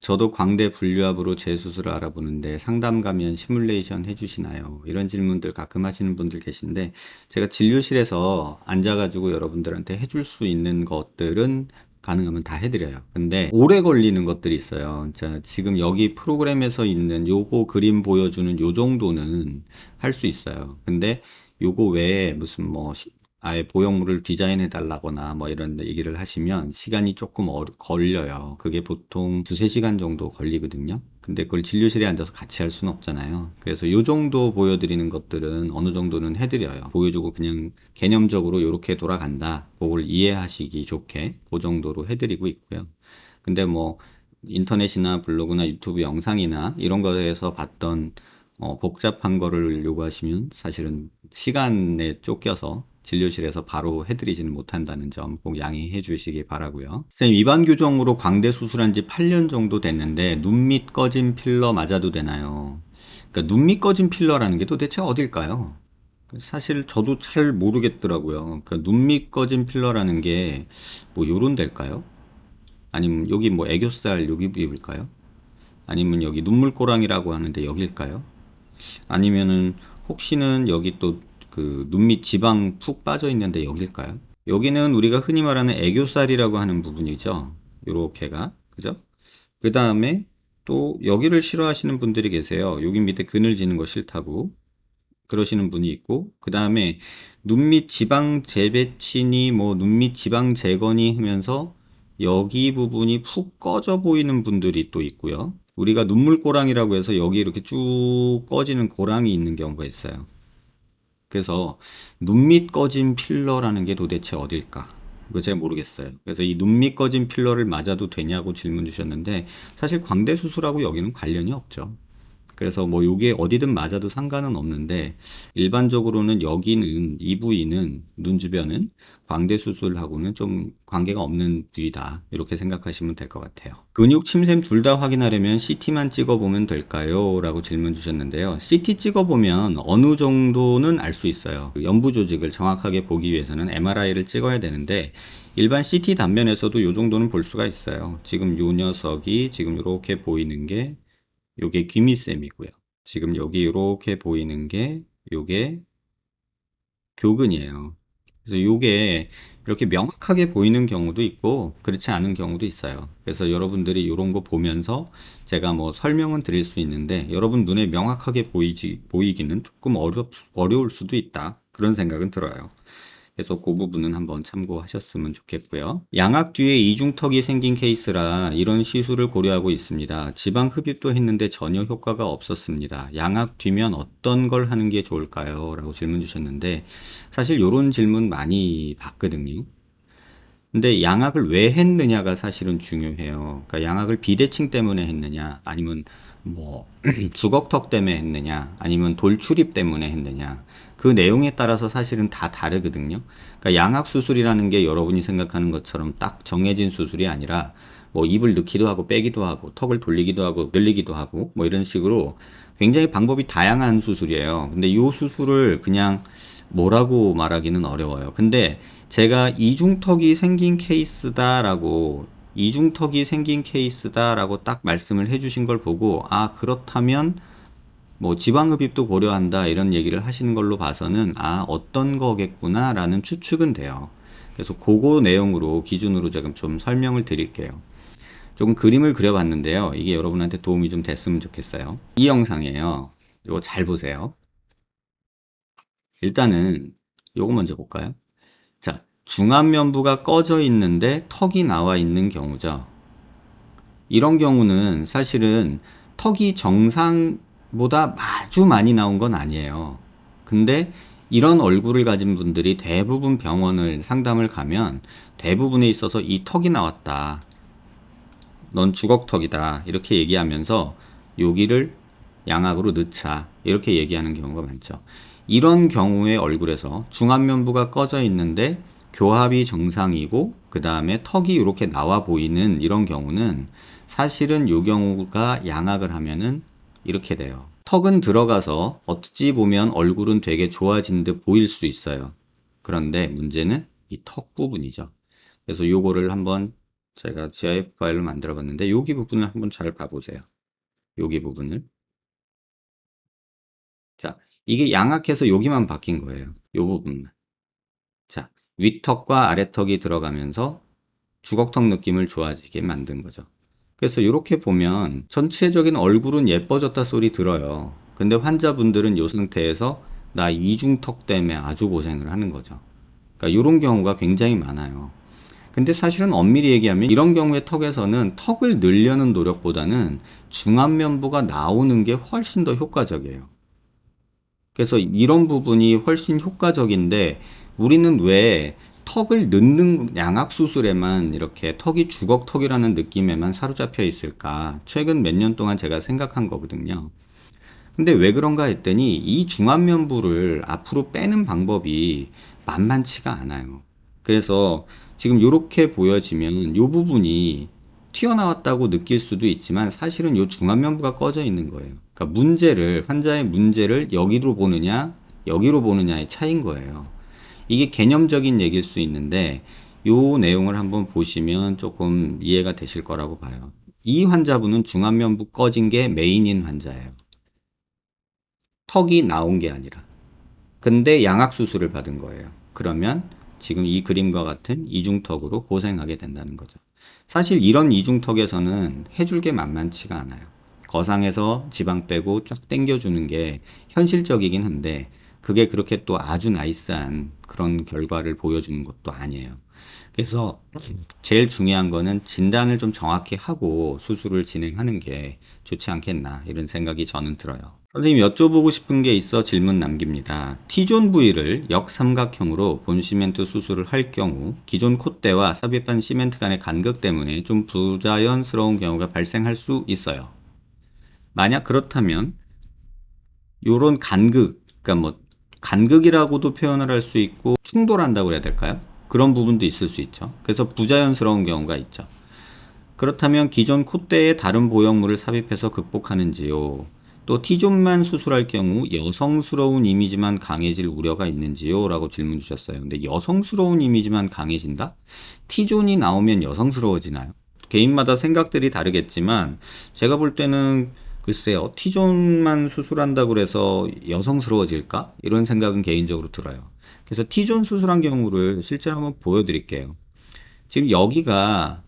저도 광대 분류압으로 재수술을 알아보는데 상담 가면 시뮬레이션 해주시나요? 이런 질문들 가끔 하시는 분들 계신데 제가 진료실에서 앉아가지고 여러분들한테 해줄 수 있는 것들은 가능하면 다 해드려요. 근데 오래 걸리는 것들이 있어요. 자, 지금 여기 프로그램에서 있는 요거 그림 보여주는 요 정도는 할 수 있어요. 근데 요거 외에 무슨 뭐 아예 보형물을 디자인해 달라거나 뭐 이런 얘기를 하시면 시간이 조금 걸려요. 그게 보통 두세 시간 정도 걸리거든요. 근데 그걸 진료실에 앉아서 같이 할 수는 없잖아요. 그래서 요 정도 보여드리는 것들은 어느 정도는 해드려요. 보여주고 그냥 개념적으로 이렇게 돌아간다. 그걸 이해하시기 좋게 그 정도로 해드리고 있고요. 근데 뭐 인터넷이나 블로그나 유튜브 영상이나 이런 거에서 봤던 복잡한 거를 요구하시면 사실은 시간에 쫓겨서 진료실에서 바로 해드리지는 못한다는 점 꼭 양해해 주시기 바라고요. 선생님, 입안 교정으로 광대 수술한 지 8년 정도 됐는데 눈 밑 꺼진 필러 맞아도 되나요? 그러니까 눈 밑 꺼진 필러라는 게 도대체 어딜까요? 사실 저도 잘 모르겠더라고요. 그러니까 눈 밑 꺼진 필러라는 게 뭐 요런 데일까요? 아니면 여기 뭐 애교살 여기 부위일까요? 아니면 여기 눈물꼬랑이라고 하는데 여기일까요? 아니면은 혹시는 여기 또 그 눈 밑 지방 푹 빠져 있는데 여기일까요? 여기는 우리가 흔히 말하는 애교살이라고 하는 부분이죠. 요렇게가. 그죠? 그 다음에 또 여기를 싫어하시는 분들이 계세요. 여기 밑에 그늘지는 거 싫다고 그러시는 분이 있고, 그 다음에 눈 밑 지방 재배치니 뭐 눈 밑 지방 재건이 하면서 여기 부분이 푹 꺼져 보이는 분들이 또 있고요. 우리가 눈물꼬랑이라고 해서 여기 이렇게 쭉 꺼지는 고랑이 있는 경우가 있어요. 그래서 눈 밑 꺼진 필러라는 게 도대체 어딜까? 그거 제가 모르겠어요. 그래서 이 눈 밑 꺼진 필러를 맞아도 되냐고 질문 주셨는데 사실 광대 수술하고 여기는 관련이 없죠. 그래서 뭐 요게 어디든 맞아도 상관은 없는데 일반적으로는 여기는 이 부위는 눈 주변은 광대 수술하고는 좀 관계가 없는 부위다 이렇게 생각하시면 될 것 같아요. 근육 침샘 둘 다 확인하려면 CT만 찍어보면 될까요? 라고 질문 주셨는데요. CT 찍어보면 어느 정도는 알 수 있어요. 연부 조직을 정확하게 보기 위해서는 MRI를 찍어야 되는데 일반 CT 단면에서도 이 정도는 볼 수가 있어요. 지금 요 녀석이 지금 이렇게 보이는 게 요게 귀밑샘이고요. 지금 여기 이렇게 보이는 게 요게 교근이에요. 그래서 요게 이렇게 명확하게 보이는 경우도 있고 그렇지 않은 경우도 있어요. 그래서 여러분들이 이런 거 보면서 제가 뭐 설명은 드릴 수 있는데 여러분 눈에 명확하게 보이기는 조금 어려울 수도 있다. 그런 생각은 들어요. 그래서 그 부분은 한번 참고하셨으면 좋겠고요. 양악 뒤에 이중턱이 생긴 케이스라 이런 시술을 고려하고 있습니다. 지방 흡입도 했는데 전혀 효과가 없었습니다. 양악 뒤면 어떤 걸 하는 게 좋을까요? 라고 질문 주셨는데 사실 이런 질문 많이 받거든요. 근데 양악을 왜 했느냐가 사실은 중요해요. 그러니까 양악을 비대칭 때문에 했느냐, 아니면 뭐 주걱턱 때문에 했느냐, 아니면 돌출입 때문에 했느냐. 그 내용에 따라서 사실은 다 다르거든요. 그러니까 양악 수술이라는 게 여러분이 생각하는 것처럼 딱 정해진 수술이 아니라 뭐 입을 넣기도 하고 빼기도 하고 턱을 돌리기도 하고 늘리기도 하고 뭐 이런 식으로 굉장히 방법이 다양한 수술이에요. 근데 이 수술을 그냥 뭐라고 말하기는 어려워요. 근데 제가 이중턱이 생긴 케이스다라고 딱 말씀을 해주신 걸 보고 아 그렇다면 뭐 지방흡입도 고려한다 이런 얘기를 하시는 걸로 봐서는 아 어떤 거겠구나 라는 추측은 돼요. 그래서 그거 내용으로 기준으로 제가 좀 설명을 드릴게요. 조금 그림을 그려봤는데요. 이게 여러분한테 도움이 좀 됐으면 좋겠어요. 이 영상이에요. 이거 잘 보세요. 일단은 요거 먼저 볼까요? 자, 중안면부가 꺼져 있는데 턱이 나와 있는 경우죠. 이런 경우는 사실은 턱이 정상보다 아주 많이 나온 건 아니에요. 근데 이런 얼굴을 가진 분들이 대부분 병원을 상담을 가면 대부분에 있어서 이 턱이 나왔다. 넌 주걱턱이다. 이렇게 얘기하면서 여기를 양악으로 넣자. 이렇게 얘기하는 경우가 많죠. 이런 경우의 얼굴에서 중안면부가 꺼져 있는데 교합이 정상이고 그 다음에 턱이 이렇게 나와 보이는 이런 경우는 사실은 이 경우가 양악을 하면은 이렇게 돼요. 턱은 들어가서 어찌 보면 얼굴은 되게 좋아진 듯 보일 수 있어요. 그런데 문제는 이 턱 부분이죠. 그래서 요거를 한번 제가 GIF 파일로 만들어 봤는데 여기 부분을 한번 잘 봐보세요. 여기 부분을. 자, 이게 양악해서 여기만 바뀐 거예요. 이 부분만. 자, 윗턱과 아래턱이 들어가면서 주걱턱 느낌을 좋아지게 만든 거죠. 그래서 이렇게 보면 전체적인 얼굴은 예뻐졌다 소리 들어요. 근데 환자분들은 이 상태에서 나 이중턱 때문에 아주 고생을 하는 거죠. 그러니까 이런 경우가 굉장히 많아요. 근데 사실은 엄밀히 얘기하면 이런 경우의 턱에서는 턱을 늘려는 노력보다는 중안면부가 나오는 게 훨씬 더 효과적이에요. 그래서 이런 부분이 훨씬 효과적인데 우리는 왜 턱을 넣는 양악 수술에만 이렇게 턱이 주걱턱이라는 느낌에만 사로잡혀 있을까? 최근 몇 년 동안 제가 생각한 거거든요. 근데 왜 그런가 했더니 이 중안면부를 앞으로 빼는 방법이 만만치가 않아요. 그래서 지금 이렇게 보여지면 이 부분이 튀어나왔다고 느낄 수도 있지만 사실은 이 중안면부가 꺼져 있는 거예요. 그러니까 환자의 문제를 여기로 보느냐, 여기로 보느냐의 차이인 거예요. 이게 개념적인 얘기일 수 있는데 이 내용을 한번 보시면 조금 이해가 되실 거라고 봐요. 이 환자분은 중안면부 꺼진 게 메인인 환자예요. 턱이 나온 게 아니라. 근데 양악 수술을 받은 거예요. 그러면 지금 이 그림과 같은 이중턱으로 고생하게 된다는 거죠. 사실 이런 이중턱에서는 해줄 게 만만치가 않아요. 거상에서 지방 빼고 쫙 당겨주는 게 현실적이긴 한데 그게 그렇게 또 아주 나이스한 그런 결과를 보여주는 것도 아니에요. 그래서 제일 중요한 거는 진단을 좀 정확히 하고 수술을 진행하는 게 좋지 않겠나 이런 생각이 저는 들어요. 선생님 여쭤보고 싶은 게 있어 질문 남깁니다. T존 부위를 역삼각형으로 본시멘트 수술을 할 경우 기존 콧대와 삽입한 시멘트 간의 간극 때문에 좀 부자연스러운 경우가 발생할 수 있어요. 만약 그렇다면 요런 간극, 그러니까 뭐 간극이라고도 표현을 할 수 있고 충돌한다고 해야 될까요? 그런 부분도 있을 수 있죠. 그래서 부자연스러운 경우가 있죠. 그렇다면 기존 콧대에 다른 보형물을 삽입해서 극복하는지요? 또 T존만 수술할 경우 여성스러운 이미지만 강해질 우려가 있는지요? 라고 질문 주셨어요. 근데 여성스러운 이미지만 강해진다? T존이 나오면 여성스러워지나요? 개인마다 생각들이 다르겠지만 제가 볼 때는 글쎄요, T존만 수술한다고 그래서 여성스러워질까? 이런 생각은 개인적으로 들어요. 그래서 T존 수술한 경우를 실제로 한번 보여드릴게요. 지금 여기가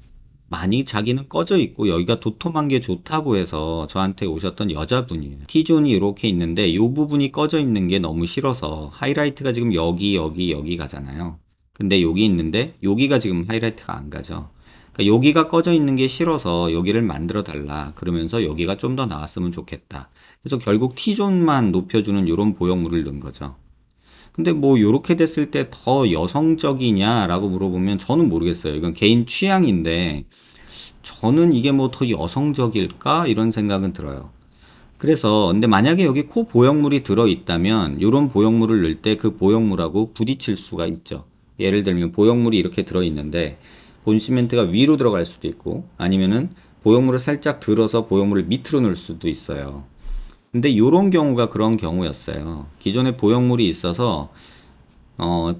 많이 자기는 꺼져 있고 여기가 도톰한 게 좋다고 해서 저한테 오셨던 여자분이에요. T존이 이렇게 있는데 이 부분이 꺼져 있는 게 너무 싫어서 하이라이트가 지금 여기 가잖아요. 근데 여기 있는데 여기가 지금 하이라이트가 안 가죠. 그러니까 여기가 꺼져 있는 게 싫어서 여기를 만들어 달라. 그러면서 여기가 좀 더 나왔으면 좋겠다. 그래서 결국 T존만 높여주는 이런 보형물을 넣은 거죠. 근데 뭐 요렇게 됐을 때 더 여성적이냐라고 물어보면 저는 모르겠어요. 이건 개인 취향인데 저는 이게 뭐 더 여성적일까? 이런 생각은 들어요. 그래서 근데 만약에 여기 코 보형물이 들어 있다면 이런 보형물을 넣을 때 그 보형물하고 부딪힐 수가 있죠. 예를 들면 보형물이 이렇게 들어 있는데 본시멘트가 위로 들어갈 수도 있고 아니면은 보형물을 살짝 들어서 보형물을 밑으로 넣을 수도 있어요. 근데 이런 경우가 그런 경우였어요. 기존에 보형물이 있어서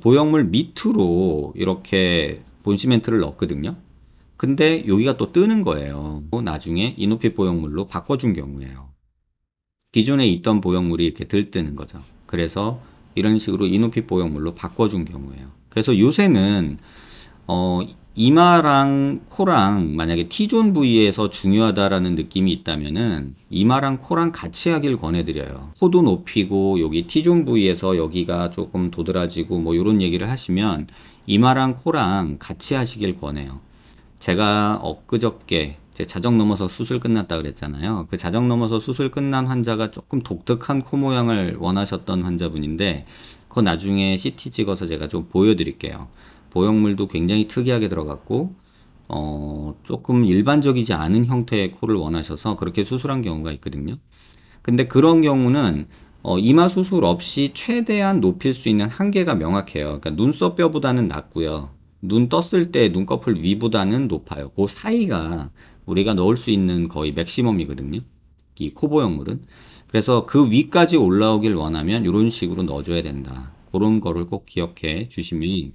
보형물 밑으로 이렇게 본시멘트를 넣었거든요. 근데 여기가 또 뜨는 거예요. 나중에 이노핏 보형물로 바꿔준 경우에요. 기존에 있던 보형물이 이렇게 들뜨는 거죠. 그래서 이런 식으로 이노핏 보형물로 바꿔준 경우에요. 그래서 요새는 어, 이마랑 코랑 만약에 T존 부위에서 중요하다라는 느낌이 있다면은 이마랑 코랑 같이 하길 권해드려요. 코도 높이고 여기 T존 부위에서 여기가 조금 도드라지고 뭐 이런 얘기를 하시면 이마랑 코랑 같이 하시길 권해요. 제가 엊그저께 제 자정 넘어서 수술 끝났다 그랬잖아요. 그 자정 넘어서 수술 끝난 환자가 조금 독특한 코 모양을 원하셨던 환자분인데 그거 나중에 CT 찍어서 제가 좀 보여드릴게요. 보형물도 굉장히 특이하게 들어갔고 조금 일반적이지 않은 형태의 코를 원하셔서 그렇게 수술한 경우가 있거든요. 근데 그런 경우는 이마 수술 없이 최대한 높일 수 있는 한계가 명확해요. 그러니까 눈썹뼈보다는 낮고요. 눈 떴을 때 눈꺼풀 위보다는 높아요. 그 사이가 우리가 넣을 수 있는 거의 맥시멈이거든요. 이 코보형물은. 그래서 그 위까지 올라오길 원하면 이런 식으로 넣어줘야 된다. 그런 거를 꼭 기억해 주시면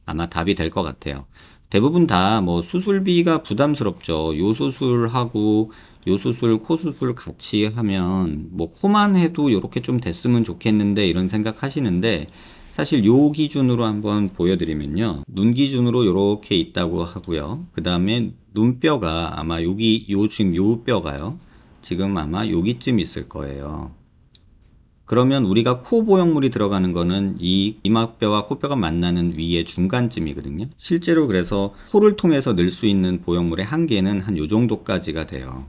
아마 답이 될 것 같아요. 대부분 다 뭐 수술비가 부담스럽죠. 요 수술하고 요 수술, 코 수술 같이 하면 뭐 코만 해도 이렇게 좀 됐으면 좋겠는데 이런 생각 하시는데 사실 요 기준으로 한번 보여드리면요. 눈 기준으로 이렇게 있다고 하고요. 그 다음에 눈뼈가 아마 여기 지금 요 뼈가요. 지금 아마 여기쯤 있을 거예요. 그러면 우리가 코 보형물이 들어가는 거는 이 이마뼈와 코뼈가 만나는 위의 중간쯤이거든요. 실제로 그래서 코를 통해서 넣을 수 있는 보형물의 한계는 한 요 정도까지가 돼요.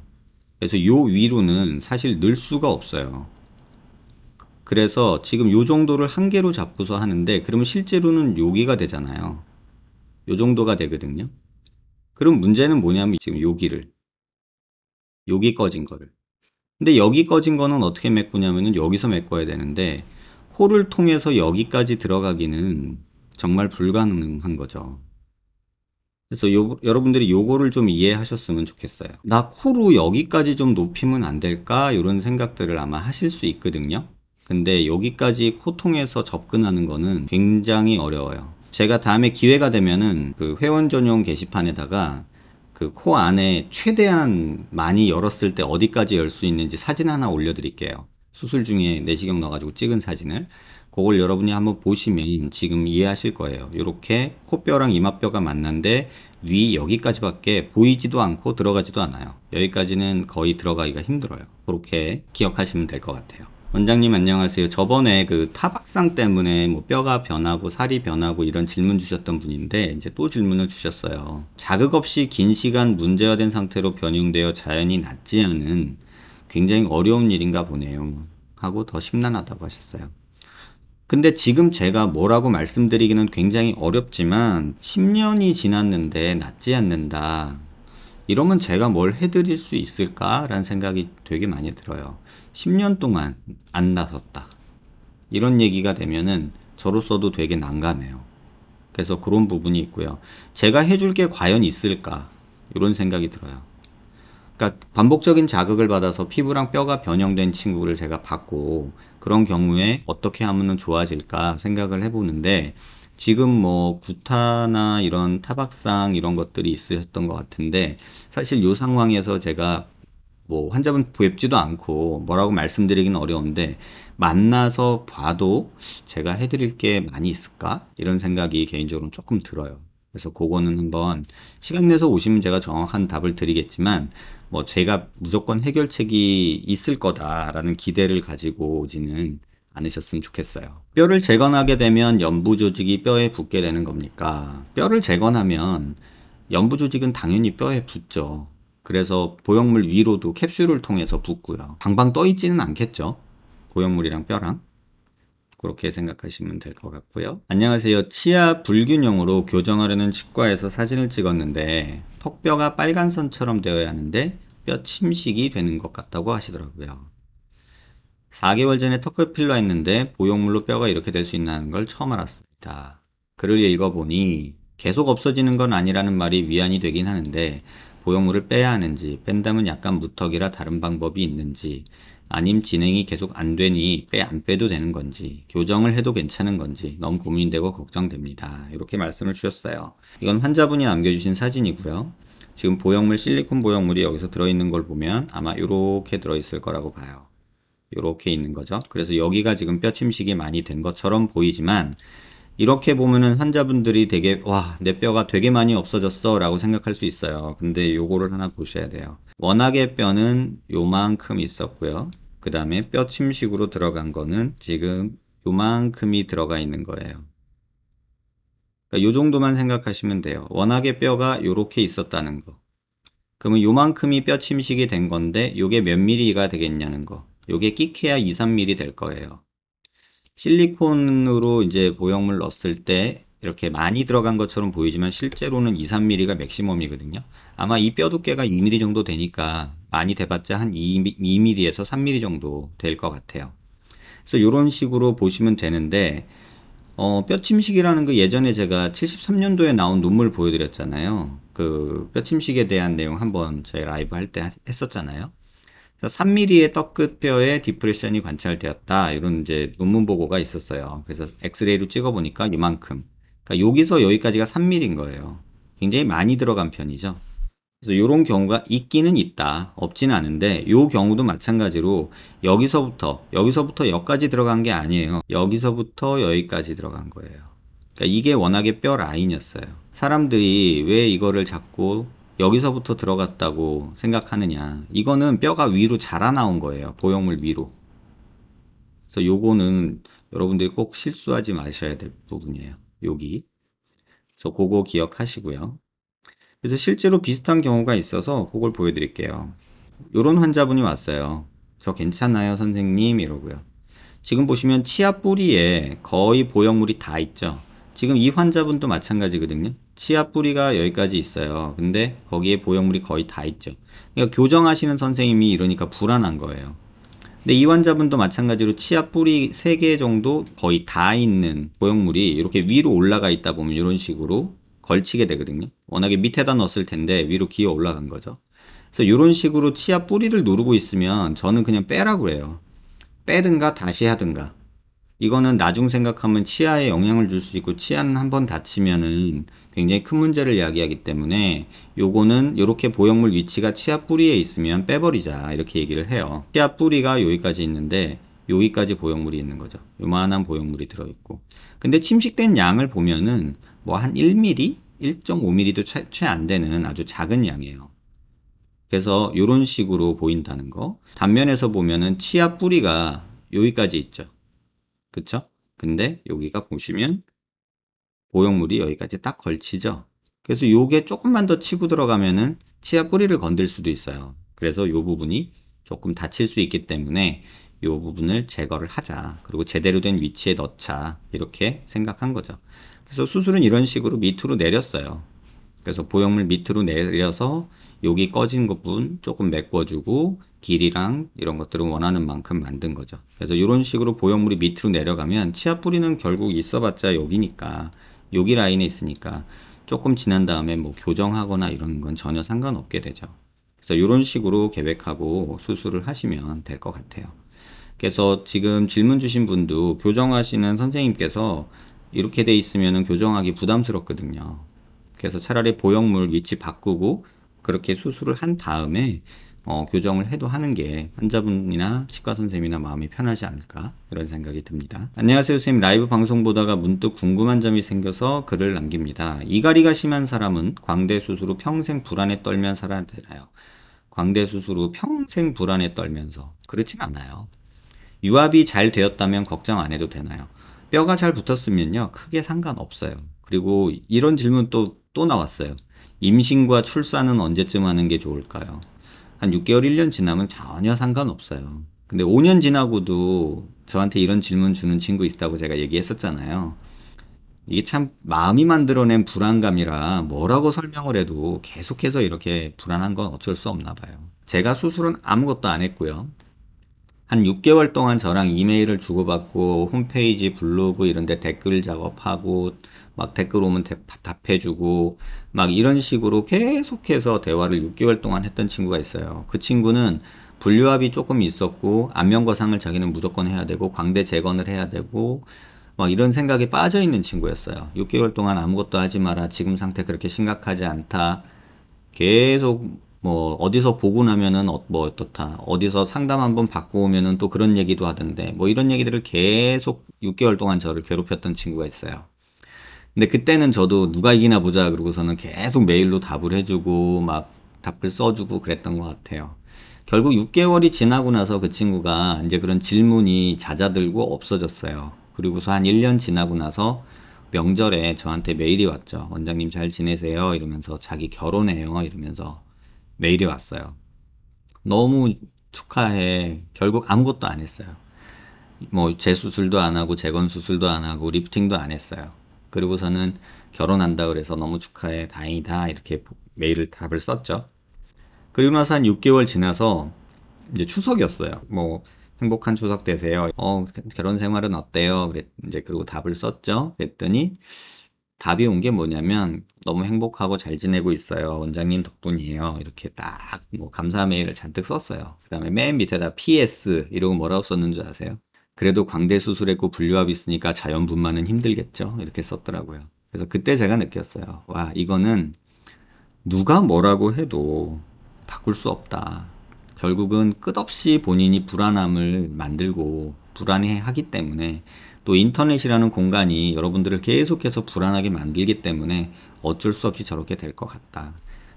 그래서 요 위로는 사실 넣을 수가 없어요. 그래서 지금 요 정도를 한계로 잡고서 하는데 그러면 실제로는 여기가 되잖아요. 요 정도가 되거든요. 그럼 문제는 뭐냐면 지금 여기 꺼진 거를. 근데 여기 꺼진 거는 어떻게 메꾸냐면은 여기서 메꿔야 되는데 코를 통해서 여기까지 들어가기는 정말 불가능한 거죠. 그래서 여러분들이 요거를 좀 이해하셨으면 좋겠어요. 나 코로 여기까지 좀 높이면 안 될까? 이런 생각들을 아마 하실 수 있거든요. 근데 여기까지 코 통해서 접근하는 거는 굉장히 어려워요. 제가 다음에 기회가 되면은 그 회원 전용 게시판에다가 그 코 안에 최대한 많이 열었을 때 어디까지 열 수 있는지 사진 하나 올려드릴게요. 수술 중에 내시경 넣어가지고 찍은 사진을. 그걸 여러분이 한번 보시면 지금 이해하실 거예요. 이렇게 코뼈랑 이마뼈가 만난데 위 여기까지밖에 보이지도 않고 들어가지도 않아요. 여기까지는 거의 들어가기가 힘들어요. 그렇게 기억하시면 될 것 같아요. 원장님 안녕하세요. 저번에 그 타박상 때문에 뭐 뼈가 변하고 살이 변하고 이런 질문 주셨던 분인데 이제 또 질문을 주셨어요. 자극 없이 긴 시간 문제화된 상태로 변형되어 자연히 낫지 않은 굉장히 어려운 일인가 보네요. 하고 더 심란하다고 하셨어요. 근데 지금 제가 뭐라고 말씀드리기는 굉장히 어렵지만 10년이 지났는데 낫지 않는다. 이러면 제가 뭘 해드릴 수 있을까라는 생각이 되게 많이 들어요. 10년 동안 안 나섰다. 이런 얘기가 되면은 저로서도 되게 난감해요. 그래서 그런 부분이 있고요. 제가 해줄 게 과연 있을까? 이런 생각이 들어요. 그러니까 반복적인 자극을 받아서 피부랑 뼈가 변형된 친구를 제가 봤고 그런 경우에 어떻게 하면 좋아질까 생각을 해보는데 지금 뭐 구타나 이런 타박상 이런 것들이 있으셨던 것 같은데 사실 이 상황에서 제가 뭐 환자분 뵙지도 않고 뭐라고 말씀드리기는 어려운데 만나서 봐도 제가 해드릴 게 많이 있을까? 이런 생각이 개인적으로 조금 들어요. 그래서 그거는 한번 시간 내서 오시면 제가 정확한 답을 드리겠지만 뭐 제가 무조건 해결책이 있을 거다라는 기대를 가지고 오지는 않으셨으면 좋겠어요. 뼈를 재건하게 되면 연부 조직이 뼈에 붙게 되는 겁니까? 뼈를 재건하면 연부 조직은 당연히 뼈에 붙죠. 그래서 보형물 위로도 캡슐을 통해서 붙고요. 방방 떠 있지는 않겠죠. 보형물이랑 뼈랑. 그렇게 생각하시면 될 것 같고요. 안녕하세요. 치아 불균형으로 교정하려는 치과에서 사진을 찍었는데 턱뼈가 빨간 선처럼 되어야 하는데 뼈 침식이 되는 것 같다고 하시더라고요. 4개월 전에 턱을 필러 했는데 보형물로 뼈가 이렇게 될 수 있다는 걸 처음 알았습니다. 글을 읽어보니 계속 없어지는 건 아니라는 말이 위안이 되긴 하는데 보형물을 빼야 하는지 뺀다면 약간 무턱이라 다른 방법이 있는지 아님 진행이 계속 안 되니 안 빼도 되는 건지 교정을 해도 괜찮은 건지 너무 고민되고 걱정됩니다. 이렇게 말씀을 주셨어요. 이건 환자분이 남겨주신 사진이고요. 지금 보형물 실리콘 보형물이 여기서 들어있는 걸 보면 아마 이렇게 들어있을 거라고 봐요. 이렇게 있는 거죠. 그래서 여기가 지금 뼈 침식이 많이 된 것처럼 보이지만 이렇게 보면은 환자분들이 되게 와, 내 뼈가 되게 많이 없어졌어 라고 생각할 수 있어요. 근데 요거를 하나 보셔야 돼요. 워낙에 뼈는 요만큼 있었고요. 그 다음에 뼈 침식으로 들어간 거는 지금 요만큼이 들어가 있는 거예요. 그러니까 요 정도만 생각하시면 돼요. 워낙에 뼈가 요렇게 있었다는 거. 그러면 요만큼이 뼈 침식이 된 건데 요게 몇 미리가 되겠냐는 거. 요게 끼케야 2, 3mm 될 거예요. 실리콘으로 이제 보형물 넣었을 때 이렇게 많이 들어간 것처럼 보이지만 실제로는 2, 3mm가 맥시멈이거든요. 아마 이 뼈 두께가 2mm 정도 되니까 많이 돼봤자 한 2mm에서 3mm 정도 될 것 같아요. 그래서 이런 식으로 보시면 되는데 뼈 침식이라는 거 예전에 제가 73년도에 나온 논문 보여드렸잖아요. 그 뼈 침식에 대한 내용 한번 저희 라이브 할 때 했었잖아요. 3mm의 떡끝뼈에 디프레션이 관찰되었다. 이런 이제 논문 보고가 있었어요. 그래서 엑스레이로 찍어보니까 이만큼. 그러니까 여기서 여기까지가 3mm인 거예요. 굉장히 많이 들어간 편이죠. 그래서 이런 경우가 있기는 있다. 없지는 않은데 이 경우도 마찬가지로 여기서부터 여기까지 들어간 게 아니에요. 여기서부터 여기까지 들어간 거예요. 그러니까 이게 워낙에 뼈 라인이었어요. 사람들이 왜 이거를 자꾸 여기서부터 들어갔다고 생각하느냐. 이거는 뼈가 위로 자라나온 거예요. 보형물 위로. 그래서 요거는 여러분들이 꼭 실수하지 마셔야 될 부분이에요. 여기. 그래서 그거 기억하시고요. 그래서 실제로 비슷한 경우가 있어서 그걸 보여드릴게요. 요런 환자분이 왔어요. 저 괜찮아요, 선생님? 이러고요. 지금 보시면 치아 뿌리에 거의 보형물이 다 있죠. 지금 이 환자분도 마찬가지거든요. 치아 뿌리가 여기까지 있어요. 근데 거기에 보형물이 거의 다 있죠. 그러니까 교정하시는 선생님이 이러니까 불안한 거예요. 근데 이 환자분도 마찬가지로 치아 뿌리 3개 정도 거의 다 있는 보형물이 이렇게 위로 올라가 있다 보면 이런 식으로 걸치게 되거든요. 워낙에 밑에다 넣었을 텐데 위로 기어 올라간 거죠. 그래서 이런 식으로 치아 뿌리를 누르고 있으면 저는 그냥 빼라고 해요. 빼든가 다시 하든가. 이거는 나중 생각하면 치아에 영향을 줄 수 있고 치아는 한번 다치면은 굉장히 큰 문제를 야기하기 때문에 요거는 이렇게 보형물 위치가 치아 뿌리에 있으면 빼버리자 이렇게 얘기를 해요. 치아 뿌리가 여기까지 있는데 여기까지 보형물이 있는 거죠. 요만한 보형물이 들어있고 근데 침식된 양을 보면은 뭐 한 1mm, 1.5mm도 채 안 되는 아주 작은 양이에요. 그래서 이런 식으로 보인다는 거. 단면에서 보면은 치아 뿌리가 여기까지 있죠. 그쵸? 근데 여기가 보시면 보형물이 여기까지 딱 걸치죠. 그래서 요게 조금만 더 치고 들어가면은 치아 뿌리를 건들 수도 있어요. 그래서 요 부분이 조금 다칠 수 있기 때문에 요 부분을 제거를 하자. 그리고 제대로 된 위치에 넣자. 이렇게 생각한 거죠. 그래서 수술은 이런 식으로 밑으로 내렸어요. 그래서 보형물 밑으로 내려서 여기 꺼진 부분 조금 메꿔주고 길이랑 이런 것들은 원하는 만큼 만든 거죠. 그래서 이런 식으로 보형물이 밑으로 내려가면 치아 뿌리는 결국 있어봤자 여기니까 여기 라인에 있으니까 조금 지난 다음에 뭐 교정하거나 이런 건 전혀 상관없게 되죠. 그래서 이런 식으로 계획하고 수술을 하시면 될 것 같아요. 그래서 지금 질문 주신 분도 교정하시는 선생님께서 이렇게 돼 있으면 교정하기 부담스럽거든요. 그래서 차라리 보형물 위치 바꾸고 그렇게 수술을 한 다음에 교정을 해도 하는 게 환자분이나 치과 선생님이나 마음이 편하지 않을까 이런 생각이 듭니다. 안녕하세요 선생님, 라이브 방송 보다가 문득 궁금한 점이 생겨서 글을 남깁니다. 이갈이가 심한 사람은 광대 수술 후 평생 불안에 떨면 살아야 되나요? 광대 수술 후 평생 불안에 떨면서 그렇진 않아요. 유압이 잘 되었다면 걱정 안 해도 되나요? 뼈가 잘 붙었으면요 크게 상관없어요. 그리고 이런 질문 또 나왔어요. 임신과 출산은 언제쯤 하는 게 좋을까요? 한 6개월, 1년 지나면 전혀 상관없어요. 근데 5년 지나고도 저한테 이런 질문 주는 친구 있다고 제가 얘기했었잖아요. 이게 참 마음이 만들어낸 불안감이라 뭐라고 설명을 해도 계속해서 이렇게 불안한 건 어쩔 수 없나 봐요. 제가 수술은 아무것도 안 했고요. 한 6개월 동안 저랑 이메일을 주고받고 홈페이지, 블로그 이런 데 댓글 작업하고 막 댓글 오면 답해주고 막 이런 식으로 계속해서 대화를 6개월 동안 했던 친구가 있어요. 그 친구는 분류압이 조금 있었고 안면거상을 자기는 무조건 해야 되고 광대 재건을 해야 되고 막 이런 생각에 빠져 있는 친구였어요. 6개월 동안 아무것도 하지 마라. 지금 상태 그렇게 심각하지 않다. 계속 뭐 어디서 보고 나면은 뭐 어떻다, 어디서 상담 한번 받고 오면은 또 그런 얘기도 하던데 뭐 이런 얘기들을 계속 6개월 동안 저를 괴롭혔던 친구가 있어요. 근데 그때는 저도 누가 이기나 보자 그러고서는 계속 메일로 답을 해주고 막 답글 써주고 그랬던 것 같아요. 결국 6개월이 지나고 나서 그 친구가 이제 그런 질문이 잦아들고 없어졌어요. 그리고서 한 1년 지나고 나서 명절에 저한테 메일이 왔죠. 원장님 잘 지내세요? 이러면서 자기 결혼해요? 이러면서 메일이 왔어요. 너무 축하해. 결국 아무것도 안 했어요. 뭐 재수술도 안 하고 재건수술도 안 하고 리프팅도 안 했어요. 그리고서는 결혼한다 그래서 너무 축하해. 다행이다. 이렇게 메일을 답을 썼죠. 그리고 나서 한 6개월 지나서 이제 추석이었어요. 뭐 행복한 추석 되세요. 결혼 생활은 어때요? 이제 그리고 답을 썼죠. 그랬더니 답이 온 게 뭐냐면 너무 행복하고 잘 지내고 있어요. 원장님 덕분이에요. 이렇게 딱 뭐 감사 메일을 잔뜩 썼어요. 그 다음에 맨 밑에다 PS 이러고 뭐라고 썼는 줄 아세요? 그래도 광대 수술했고 분류압 있으니까 자연분만은 힘들겠죠. 이렇게 썼더라고요. 그래서 그때 제가 느꼈어요. 와, 이거는 누가 뭐라고 해도 바꿀 수 없다. 결국은 끝없이 본인이 불안함을 만들고 불안해 하기 때문에, 또 인터넷이라는 공간이 여러분들을 계속해서 불안하게 만들기 때문에 어쩔 수 없이 저렇게 될 것 같다.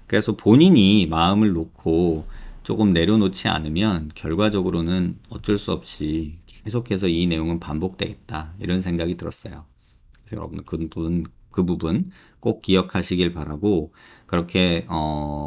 그래서 본인이 마음을 놓고 조금 내려놓지 않으면 결과적으로는 어쩔 수 없이 계속해서 이 내용은 반복되겠다, 이런 생각이 들었어요. 그래서 여러분 그 부분 꼭 기억하시길 바라고, 그렇게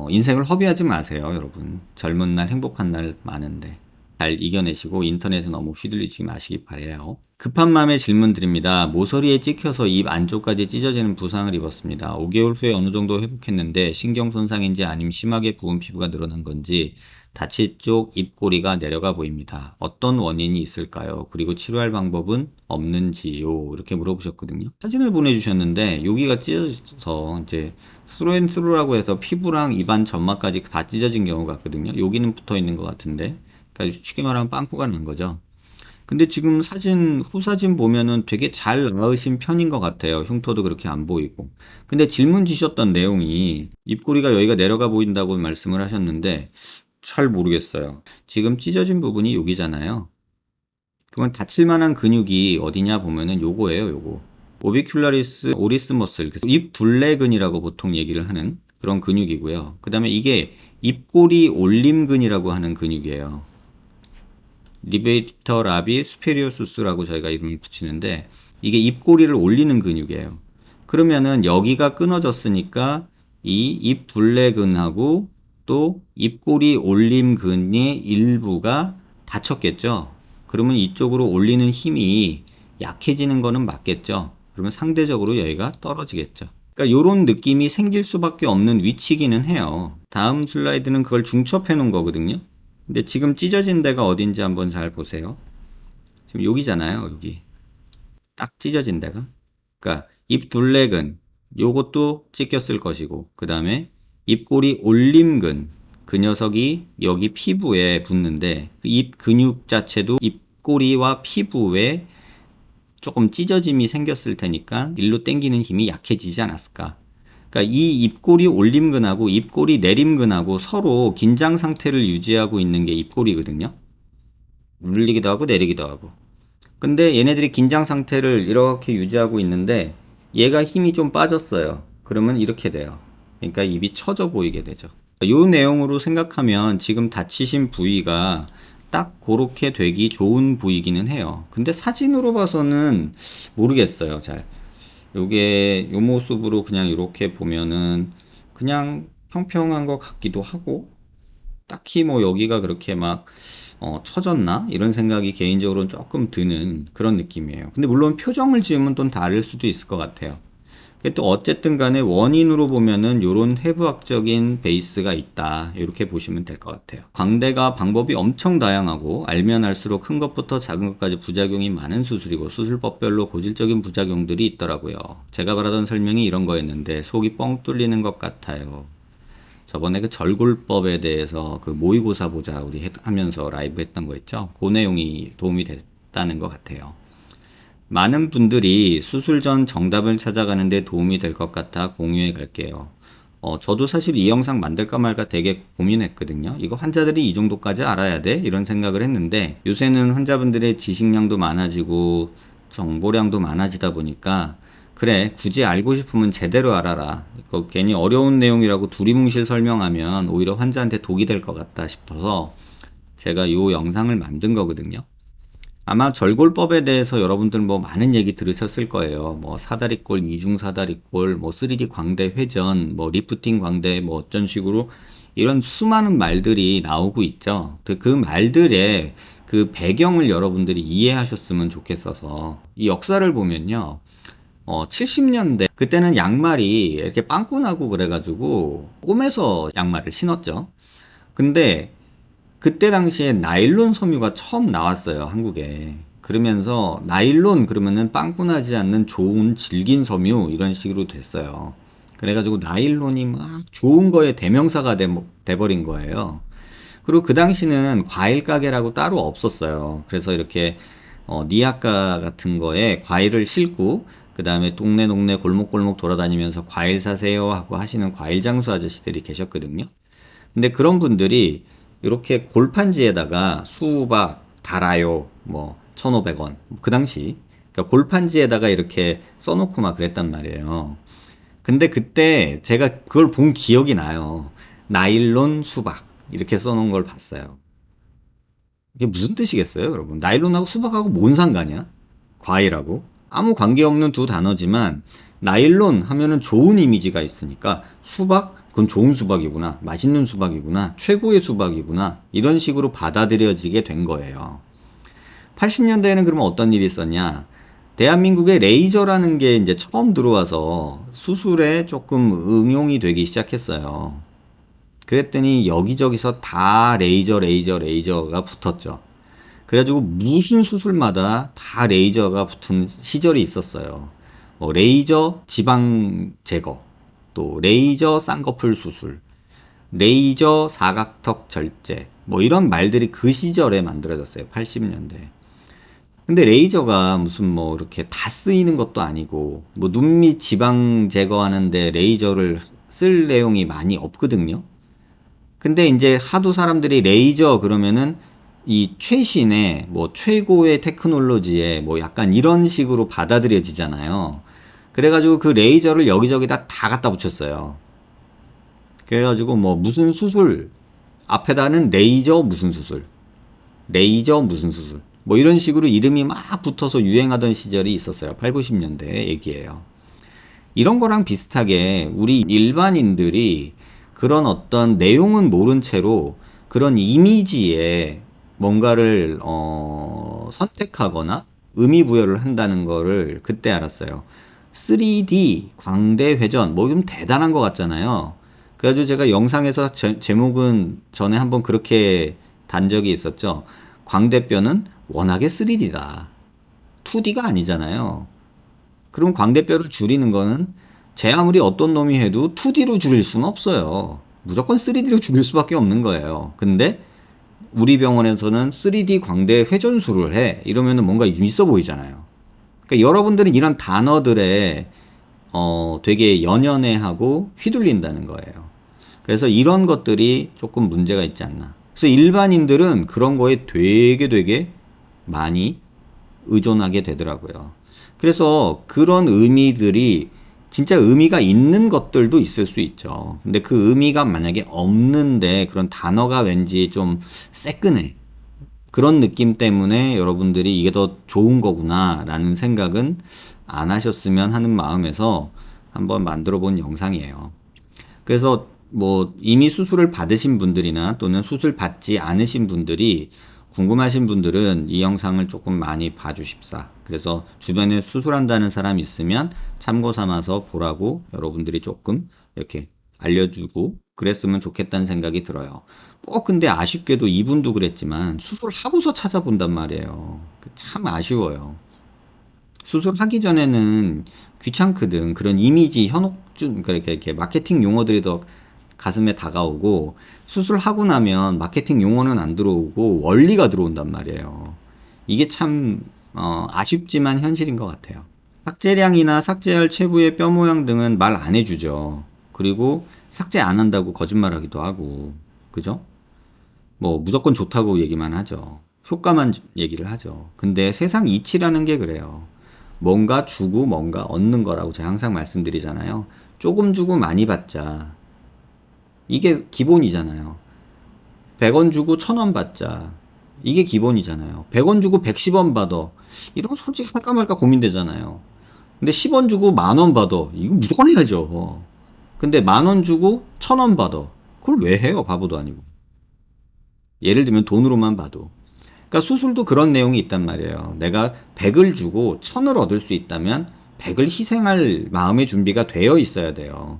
인생을 허비하지 마세요. 여러분, 젊은 날 행복한 날 많은데 잘 이겨내시고 인터넷에 너무 휘둘리지 마시기 바래요. 급한 마음에 질문 드립니다. 모서리에 찍혀서 입 안쪽까지 찢어지는 부상을 입었습니다. 5개월 후에 어느 정도 회복했는데 신경 손상인지 아니면 심하게 부은 피부가 늘어난 건지 다치 쪽 입꼬리가 내려가 보입니다. 어떤 원인이 있을까요? 그리고 치료할 방법은 없는지요? 이렇게 물어보셨거든요. 사진을 보내주셨는데 여기가 찢어져서 이제 스로앤스루라고 해서 피부랑 입안 점막까지 다 찢어진 경우가 있거든요. 여기는 붙어 있는 것 같은데, 그러니까 쉽게 말하면 빵꾸가 난 거죠. 근데 지금 후사진 보면은 되게 잘 나으신 편인 것 같아요. 흉터도 그렇게 안 보이고. 근데 질문 주셨던 내용이 입꼬리가 여기가 내려가 보인다고 말씀을 하셨는데 잘 모르겠어요. 지금 찢어진 부분이 여기잖아요. 그건 다칠 만한 근육이 어디냐 보면은 요거예요, 요거. 오비큘라리스 오리스 머슬, 입 둘레근이라고 보통 얘기를 하는 그런 근육이고요. 그 다음에 이게 입꼬리 올림근이라고 하는 근육이에요. 리베이터 라비 수페리오수스라고 저희가 이름을 붙이는데, 이게 입꼬리를 올리는 근육이에요. 그러면은 여기가 끊어졌으니까 이 입 둘레근하고 또 입꼬리 올림근의 일부가 다쳤겠죠. 그러면 이쪽으로 올리는 힘이 약해지는 거는 맞겠죠. 그러면 상대적으로 여기가 떨어지겠죠. 그러니까 이런 느낌이 생길 수밖에 없는 위치기는 해요. 다음 슬라이드는 그걸 중첩해 놓은 거거든요. 근데 지금 찢어진 데가 어딘지 한번 잘 보세요. 지금 여기잖아요, 여기. 딱 찢어진 데가. 그러니까 입 둘레근, 요것도 찢겼을 것이고, 그 다음에 입꼬리 올림근, 그 녀석이 여기 피부에 붙는데, 입 근육 자체도 입꼬리와 피부에 조금 찢어짐이 생겼을 테니까 일로 당기는 힘이 약해지지 않았을까. 그러니까 이 입꼬리 올림근하고 입꼬리 내림근하고 서로 긴장 상태를 유지하고 있는 게 입꼬리거든요. 눌리기도 하고 내리기도 하고. 근데 얘네들이 긴장 상태를 이렇게 유지하고 있는데 얘가 힘이 좀 빠졌어요. 그러면 이렇게 돼요. 그러니까 입이 처져 보이게 되죠. 이 내용으로 생각하면 지금 다치신 부위가 딱 그렇게 되기 좋은 부위기는 해요. 근데 사진으로 봐서는 모르겠어요, 잘. 요게 요 모습으로 그냥 이렇게 보면은 그냥 평평한 것 같기도 하고, 딱히 뭐 여기가 그렇게 막 처졌나? 이런 생각이 개인적으로는 조금 드는 그런 느낌이에요. 근데 물론 표정을 지으면 또 다를 수도 있을 것 같아요. 또 어쨌든 간에 원인으로 보면은 요런 해부학적인 베이스가 있다, 이렇게 보시면 될 것 같아요. 광대가 방법이 엄청 다양하고 알면 알수록 큰 것부터 작은 것까지 부작용이 많은 수술이고 수술법별로 고질적인 부작용들이 있더라고요. 제가 바라던 설명이 이런 거였는데 속이 뻥 뚫리는 것 같아요. 저번에 그 절골법에 대해서 그 모의고사 보자 우리 하면서 라이브 했던 거 있죠? 그 내용이 도움이 됐다는 것 같아요. 많은 분들이 수술 전 정답을 찾아가는데 도움이 될 것 같아 공유해 갈게요. 저도 사실 이 영상 만들까 말까 되게 고민했거든요. 이거 환자들이 이 정도까지 알아야 돼? 이런 생각을 했는데, 요새는 환자분들의 지식량도 많아지고 정보량도 많아지다 보니까 그래, 굳이 알고 싶으면 제대로 알아라. 괜히 어려운 내용이라고 두리뭉실 설명하면 오히려 환자한테 독이 될 것 같다 싶어서 제가 이 영상을 만든 거거든요. 아마 절골법에 대해서 여러분들 뭐 많은 얘기 들으셨을 거예요. 뭐 사다리꼴, 이중사다리꼴, 뭐 3D 광대 회전, 뭐 리프팅 광대, 뭐 어쩐 식으로 이런 수많은 말들이 나오고 있죠. 그 말들의 그 배경을 여러분들이 이해하셨으면 좋겠어서, 이 역사를 보면요. 70년대 그때는 양말이 이렇게 빵꾸 나고 그래가지고 꿈에서 양말을 신었죠. 근데 그때 당시에 나일론 섬유가 처음 나왔어요, 한국에. 그러면서 나일론 그러면은 빵꾸 나지 않는 좋은 질긴 섬유 이런 식으로 됐어요. 그래가지고 나일론이 막 좋은 거에 대명사가 돼버린 거예요. 그리고 그 당시는 과일 가게라고 따로 없었어요. 그래서 이렇게 니아카 같은 거에 과일을 싣고 그 다음에 동네 골목골목 돌아다니면서 과일 사세요 하고 하시는 과일 장수 아저씨들이 계셨거든요. 근데 그런 분들이 이렇게 골판지에다가 수박 달아요 뭐 1,500원 그 당시 그러니까 골판지에다가 이렇게 써놓고 막 그랬단 말이에요. 근데 그때 제가 그걸 본 기억이 나요. 나일론 수박 이렇게 써놓은 걸 봤어요. 이게 무슨 뜻이겠어요, 여러분? 나일론하고 수박하고 뭔 상관이야? 과일하고 아무 관계없는 두 단어지만 나일론 하면은 좋은 이미지가 있으니까 수박 그건 좋은 수박이구나, 맛있는 수박이구나, 최고의 수박이구나 이런 식으로 받아들여지게 된 거예요. 80년대에는 그러면 어떤 일이 있었냐? 대한민국에 레이저라는 게 이제 처음 들어와서 수술에 조금 응용이 되기 시작했어요. 그랬더니 여기저기서 다 레이저가 붙었죠. 그래가지고 무슨 수술마다 다 레이저가 붙은 시절이 있었어요. 뭐 레이저 지방 제거, 또 레이저 쌍꺼풀 수술, 레이저 사각턱 절제, 뭐 이런 말들이 그 시절에 만들어졌어요. 80년대. 근데 레이저가 무슨 뭐 이렇게 다 쓰이는 것도 아니고, 뭐 눈 밑 지방 제거하는데 레이저를 쓸 내용이 많이 없거든요. 근데 이제 하도 사람들이 레이저 그러면은 이 최신의 뭐 최고의 테크놀로지에 뭐 약간 이런 식으로 받아들여지잖아요. 그래가지고 그 레이저를 여기저기다 다 갖다 붙였어요. 그래가지고 뭐 무슨 수술 앞에다는 레이저 무슨 수술, 레이저 무슨 수술 뭐 이런 식으로 이름이 막 붙어서 유행하던 시절이 있었어요. 8, 90년대 얘기예요. 이런 거랑 비슷하게 우리 일반인들이 그런 어떤 내용은 모른 채로 그런 이미지에 뭔가를 선택하거나 의미 부여를 한다는 거를 그때 알았어요. 3D 광대 회전 뭐 좀 대단한 것 같잖아요. 그래가지고 제가 영상에서 제목은 전에 한번 그렇게 단 적이 있었죠. 광대뼈는 워낙에 3D다. 2D가 아니잖아요. 그럼 광대뼈를 줄이는 거는 제 아무리 어떤 놈이 해도 2D로 줄일 수는 없어요. 무조건 3D로 줄일 수밖에 없는 거예요. 근데 우리 병원에서는 3D 광대 회전술을 해. 이러면 뭔가 있어 보이잖아요. 그러니까 여러분들은 이런 단어들에 되게 연연해하고 휘둘린다는 거예요. 그래서 이런 것들이 조금 문제가 있지 않나. 그래서 일반인들은 그런 거에 되게 많이 의존하게 되더라고요. 그래서 그런 의미들이 진짜 의미가 있는 것들도 있을 수 있죠. 근데 그 의미가 만약에 없는데 그런 단어가 왠지 좀 새끈해. 그런 느낌 때문에 여러분들이 이게 더 좋은 거구나 라는 생각은 안 하셨으면 하는 마음에서 한번 만들어 본 영상이에요. 그래서 뭐 이미 수술을 받으신 분들이나 또는 수술 받지 않으신 분들이 궁금하신 분들은 이 영상을 조금 많이 봐주십사. 그래서 주변에 수술한다는 사람 있으면 참고 삼아서 보라고 여러분들이 조금 이렇게 알려주고 그랬으면 좋겠다는 생각이 들어요. 꼭 근데 아쉽게도 이분도 그랬지만 수술하고서 찾아본단 말이에요. 참 아쉬워요. 수술하기 전에는 귀찮거든. 그런 이미지 현혹준, 그렇게 이렇게 마케팅 용어들이 더 가슴에 다가오고 수술하고 나면 마케팅 용어는 안 들어오고 원리가 들어온단 말이에요. 이게 참 아쉽지만 현실인 것 같아요. 삭제량이나 삭제할 체부의 뼈 모양 등은 말 안 해주죠. 그리고 삭제 안 한다고 거짓말하기도 하고, 그죠? 뭐 무조건 좋다고 얘기만 하죠. 효과만 얘기를 하죠. 근데 세상 이치라는 게 그래요. 뭔가 주고 뭔가 얻는 거라고 제가 항상 말씀드리잖아요. 조금 주고 많이 받자. 이게 기본이잖아요. 100원 주고 1000원 받자. 이게 기본이잖아요. 100원 주고 110원 받아. 이런 거 솔직히 할까 말까 고민되잖아요. 근데 10원 주고 만원 받아. 이거 무조건 해야죠. 근데 만원 주고 1000원 받아. 그걸 왜 해요? 바보도 아니고. 예를 들면 돈으로만 봐도. 그러니까 수술도 그런 내용이 있단 말이에요. 내가 100을 주고 1000을 얻을 수 있다면 100을 희생할 마음의 준비가 되어 있어야 돼요.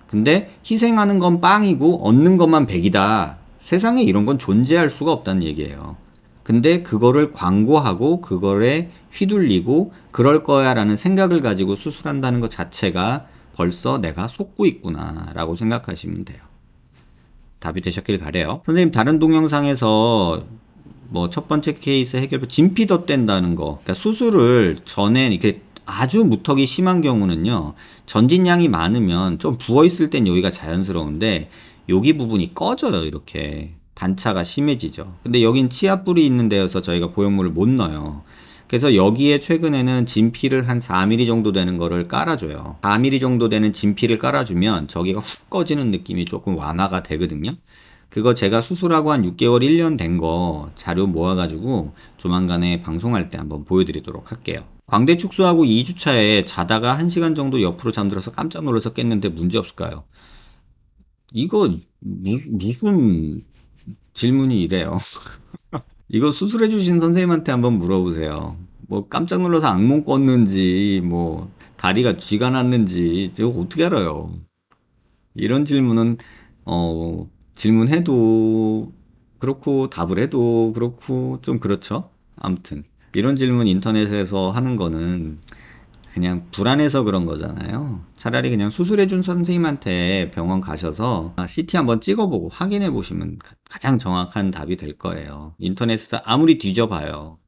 근데 희생하는 건 빵이고 얻는 것만 100이다. 세상에 이런 건 존재할 수가 없다는 얘기예요. 근데 그거를 광고하고 그거에 휘둘리고 그럴 거야 라는 생각을 가지고 수술한다는 것 자체가 벌써 내가 속고 있구나 라고 생각하시면 돼요. 답이 되셨길 바래요. 선생님 다른 동영상에서 뭐 첫 번째 케이스 해결 진피 덧댄다는 거, 그러니까 수술을 전에 이렇게 아주 무턱이 심한 경우는요, 전진량이 많으면 좀 부어있을 땐 여기가 자연스러운데, 여기 부분이 꺼져요, 이렇게. 단차가 심해지죠. 근데 여긴 치아뿔이 있는 데여서 저희가 보형물을 못 넣어요. 그래서 여기에 최근에는 진피를 한 4mm 정도 되는 거를 깔아줘요. 4mm 정도 되는 진피를 깔아주면 저기가 훅 꺼지는 느낌이 조금 완화가 되거든요. 그거 제가 수술하고 한 6개월, 1년 된 거 자료 모아가지고 조만간에 방송할 때 한번 보여드리도록 할게요. 광대 축소하고 2주차에 자다가 1시간 정도 옆으로 잠들어서 깜짝 놀라서 깼는데 문제 없을까요? 이거 무슨 질문이 이래요? 이거 수술해 주신 선생님한테 한번 물어보세요. 뭐 깜짝 놀라서 악몽 꿨는지 뭐 다리가 쥐가 났는지 이거 어떻게 알아요? 이런 질문은 질문해도 그렇고 답을 해도 그렇고 좀 그렇죠. 아무튼 이런 질문 인터넷에서 하는 거는 그냥 불안해서 그런 거잖아요. 차라리 그냥 수술해준 선생님한테 병원 가셔서 CT 한번 찍어보고 확인해 보시면 가장 정확한 답이 될 거예요. 인터넷에서 아무리 뒤져봐요.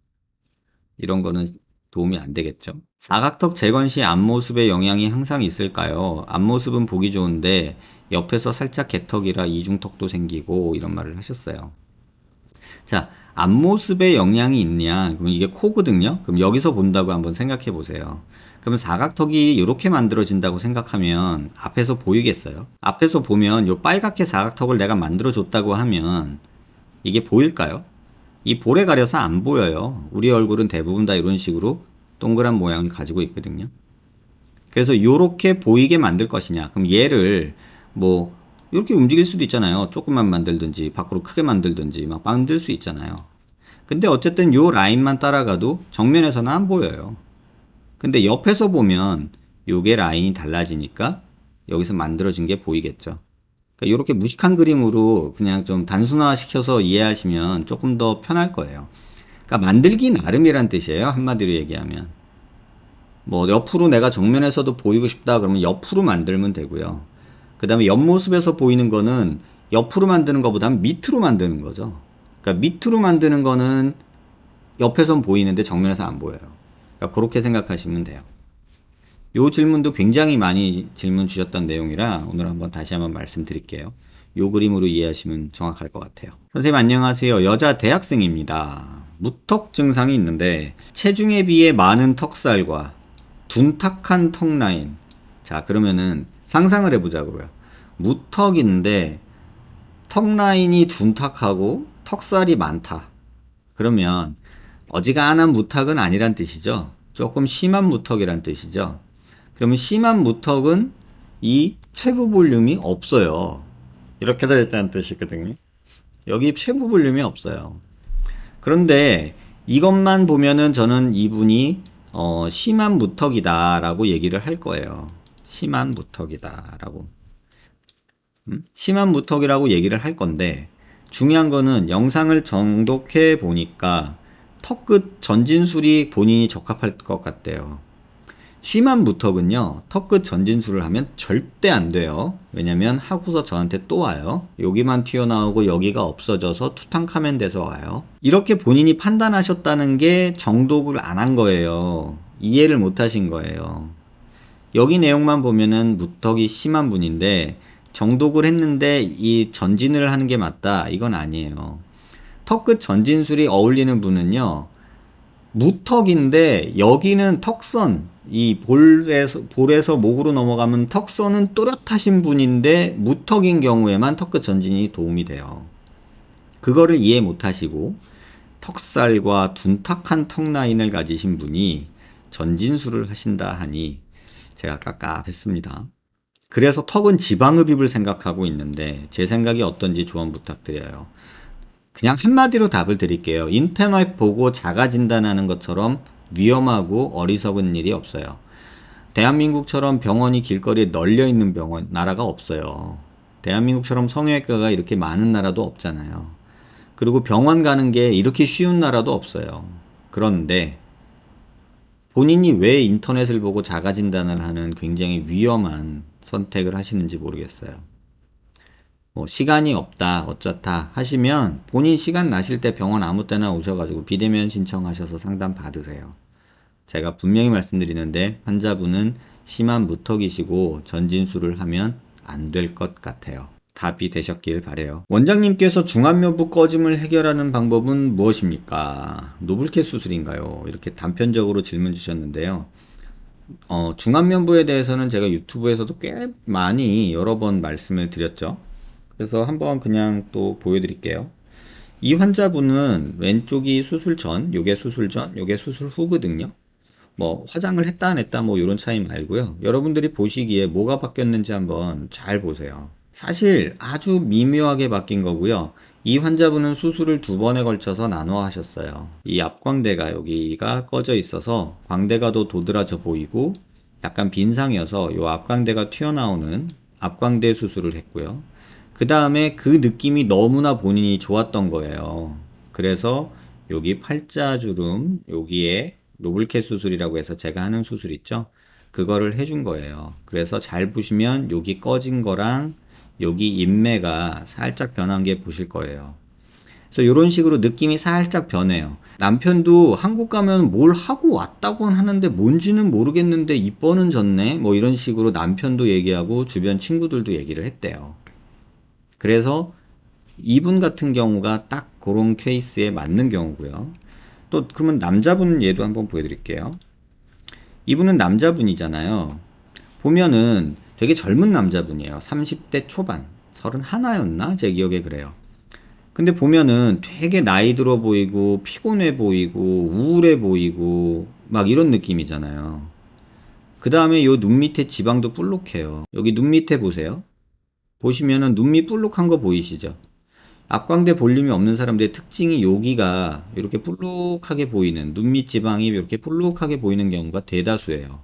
이런 거는 도움이 안 되겠죠. 사각턱 재건 시 앞모습에 영향이 항상 있을까요? 앞모습은 보기 좋은데 옆에서 살짝 개턱이라 이중턱도 생기고 이런 말을 하셨어요. 자, 앞모습에 영향이 있냐? 그럼 이게 코거든요? 그럼 여기서 본다고 한번 생각해 보세요. 그러면 사각턱이 이렇게 만들어진다고 생각하면 앞에서 보이겠어요? 앞에서 보면 요 빨갛게 사각턱을 내가 만들어 줬다고 하면 이게 보일까요? 이 볼에 가려서 안 보여요. 우리 얼굴은 대부분 다 이런 식으로 동그란 모양을 가지고 있거든요. 그래서 이렇게 보이게 만들 것이냐. 그럼 얘를 뭐 이렇게 움직일 수도 있잖아요. 조금만 만들든지 밖으로 크게 만들든지 막 만들 수 있잖아요. 근데 어쨌든 요 라인만 따라가도 정면에서는 안 보여요. 근데 옆에서 보면 요게 라인이 달라지니까 여기서 만들어진 게 보이겠죠. 그러니까 이렇게 무식한 그림으로 그냥 좀 단순화시켜서 이해하시면 조금 더 편할 거예요. 그러니까 만들기 나름이란 뜻이에요. 한마디로 얘기하면. 뭐 옆으로 내가 정면에서도 보이고 싶다 그러면 옆으로 만들면 되고요. 그 다음에 옆모습에서 보이는 거는 옆으로 만드는 것보다는 밑으로 만드는 거죠. 그러니까 밑으로 만드는 거는 옆에선 보이는데 정면에서 안 보여요. 그러니까 그렇게 생각하시면 돼요. 요 질문도 굉장히 많이 질문 주셨던 내용이라 오늘 한번 다시 한번 말씀드릴게요. 요 그림으로 이해하시면 정확할 것 같아요. 선생님 안녕하세요. 여자 대학생입니다. 무턱 증상이 있는데 체중에 비해 많은 턱살과 둔탁한 턱 라인. 자, 그러면은 상상을 해보자고요. 무턱인데 턱 라인이 둔탁하고 턱살이 많다. 그러면 어지간한 무턱은 아니란 뜻이죠. 조금 심한 무턱이란 뜻이죠. 그러면 심한 무턱은 이 체부 볼륨이 없어요. 이렇게 되어 있다는 뜻이거든요. 여기 체부 볼륨이 없어요. 그런데 이것만 보면은 저는 이분이 심한 무턱이다 라고 얘기를 할 거예요. 심한 무턱이다 라고. 심한 무턱이라고 얘기를 할 건데 중요한 거는 영상을 정독해 보니까 턱끝 전진술이 본인이 적합할 것 같대요. 심한 무턱은요, 턱끝 전진술을 하면 절대 안 돼요. 왜냐면 하고서 저한테 또 와요. 여기만 튀어나오고 여기가 없어져서 투탕카멘 돼서 와요. 이렇게 본인이 판단하셨다는 게 정독을 안 한 거예요. 이해를 못 하신 거예요. 여기 내용만 보면은 무턱이 심한 분인데 정독을 했는데 이 전진을 하는 게 맞다. 이건 아니에요. 턱끝 전진술이 어울리는 분은요, 무턱인데 여기는 턱선, 이 볼에서 목으로 넘어가면 턱선은 또렷하신 분인데 무턱인 경우에만 턱끝 전진이 도움이 돼요. 그거를 이해 못 하시고 턱살과 둔탁한 턱 라인을 가지신 분이 전진술을 하신다 하니 제가 깝깝했습니다. 그래서 턱은 지방흡입을 생각하고 있는데 제 생각이 어떤지 조언 부탁드려요. 그냥 한마디로 답을 드릴게요. 인터넷 보고 자가 진단하는 것처럼 위험하고 어리석은 일이 없어요. 대한민국처럼 병원이 길거리에 널려 있는 나라가 없어요. 대한민국처럼 성형외과가 이렇게 많은 나라도 없잖아요. 그리고 병원 가는 게 이렇게 쉬운 나라도 없어요. 그런데 본인이 왜 인터넷을 보고 자가 진단을 하는 굉장히 위험한 선택을 하시는지 모르겠어요. 뭐 시간이 없다 어쩌다 하시면 본인 시간 나실 때 병원 아무 때나 오셔가지고 비대면 신청하셔서 상담 받으세요. 제가 분명히 말씀드리는데 환자분은 심한 무턱이시고 전진술을 하면 안 될 것 같아요. 답이 되셨길 바래요. 원장님께서 중안면부 꺼짐을 해결하는 방법은 무엇입니까? 노블캣 수술인가요? 이렇게 단편적으로 질문 주셨는데요. 중안면부에 대해서는 제가 유튜브에서도 꽤 많이 여러 번 말씀을 드렸죠. 그래서 한번 그냥 또 보여드릴게요. 이 환자분은 왼쪽이 수술 전, 요게 수술 전, 요게 수술 후거든요. 뭐 화장을 했다 안 했다 뭐 이런 차이 말고요. 여러분들이 보시기에 뭐가 바뀌었는지 한번 잘 보세요. 사실 아주 미묘하게 바뀐 거고요. 이 환자분은 수술을 2번에 걸쳐서 나눠 하셨어요. 이 앞광대가 여기가 꺼져 있어서 광대가 더 도드라져 보이고 약간 빈상이어서 이 앞광대가 튀어나오는 앞광대 수술을 했고요. 그 다음에 그 느낌이 너무나 본인이 좋았던 거예요. 그래서 여기 팔자주름 여기에 노블캣 수술이라고 해서 제가 하는 수술 있죠? 그거를 해준 거예요. 그래서 잘 보시면 여기 꺼진 거랑 여기 인매가 살짝 변한 게 보실 거예요. 그래서 이런 식으로 느낌이 살짝 변해요. 남편도 한국 가면 뭘 하고 왔다고 하는데 뭔지는 모르겠는데 이뻐는 졌네 뭐 이런 식으로 남편도 얘기하고 주변 친구들도 얘기를 했대요. 그래서 이분 같은 경우가 딱 그런 케이스에 맞는 경우고요. 또 그러면 남자분 얘도 한번 보여드릴게요. 이분은 남자분이잖아요. 보면은 되게 젊은 남자분이에요. 30대 초반, 31였나? 제 기억에 그래요. 근데 보면은 되게 나이 들어 보이고 피곤해 보이고 우울해 보이고 막 이런 느낌이잖아요. 그 다음에 요 눈 밑에 지방도 볼록해요. 여기 눈 밑에 보세요. 보시면은 눈 밑 볼록한 거 보이시죠? 앞광대 볼륨이 없는 사람들의 특징이 여기가 이렇게 볼록하게 보이는 눈 밑 지방이 이렇게 볼록하게 보이는 경우가 대다수예요.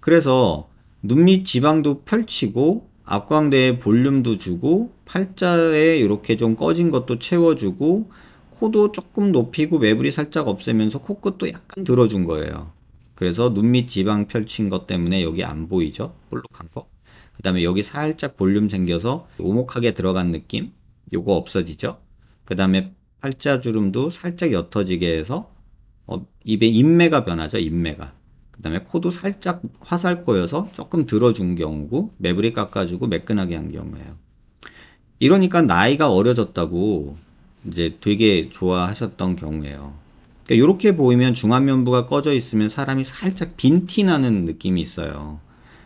그래서 눈 밑 지방도 펼치고 앞광대에 볼륨도 주고 팔자에 이렇게 좀 꺼진 것도 채워주고 코도 조금 높이고 매부리 살짝 없애면서 코끝도 약간 들어준 거예요. 그래서 눈 밑 지방 펼친 것 때문에 여기 안 보이죠? 볼록한 거. 그 다음에 여기 살짝 볼륨 생겨서 오목하게 들어간 느낌? 요거 없어지죠? 그 다음에 팔자주름도 살짝 옅어지게 해서 입에 인매가 변하죠? 인매가. 그 다음에 코도 살짝 화살코여서 조금 들어준 경우고 매부리 깎아주고 매끈하게 한 경우예요. 이러니까 나이가 어려졌다고 이제 되게 좋아하셨던 경우예요. 그러니까 이렇게 보이면 중안면부가 꺼져 있으면 사람이 살짝 빈티 나는 느낌이 있어요.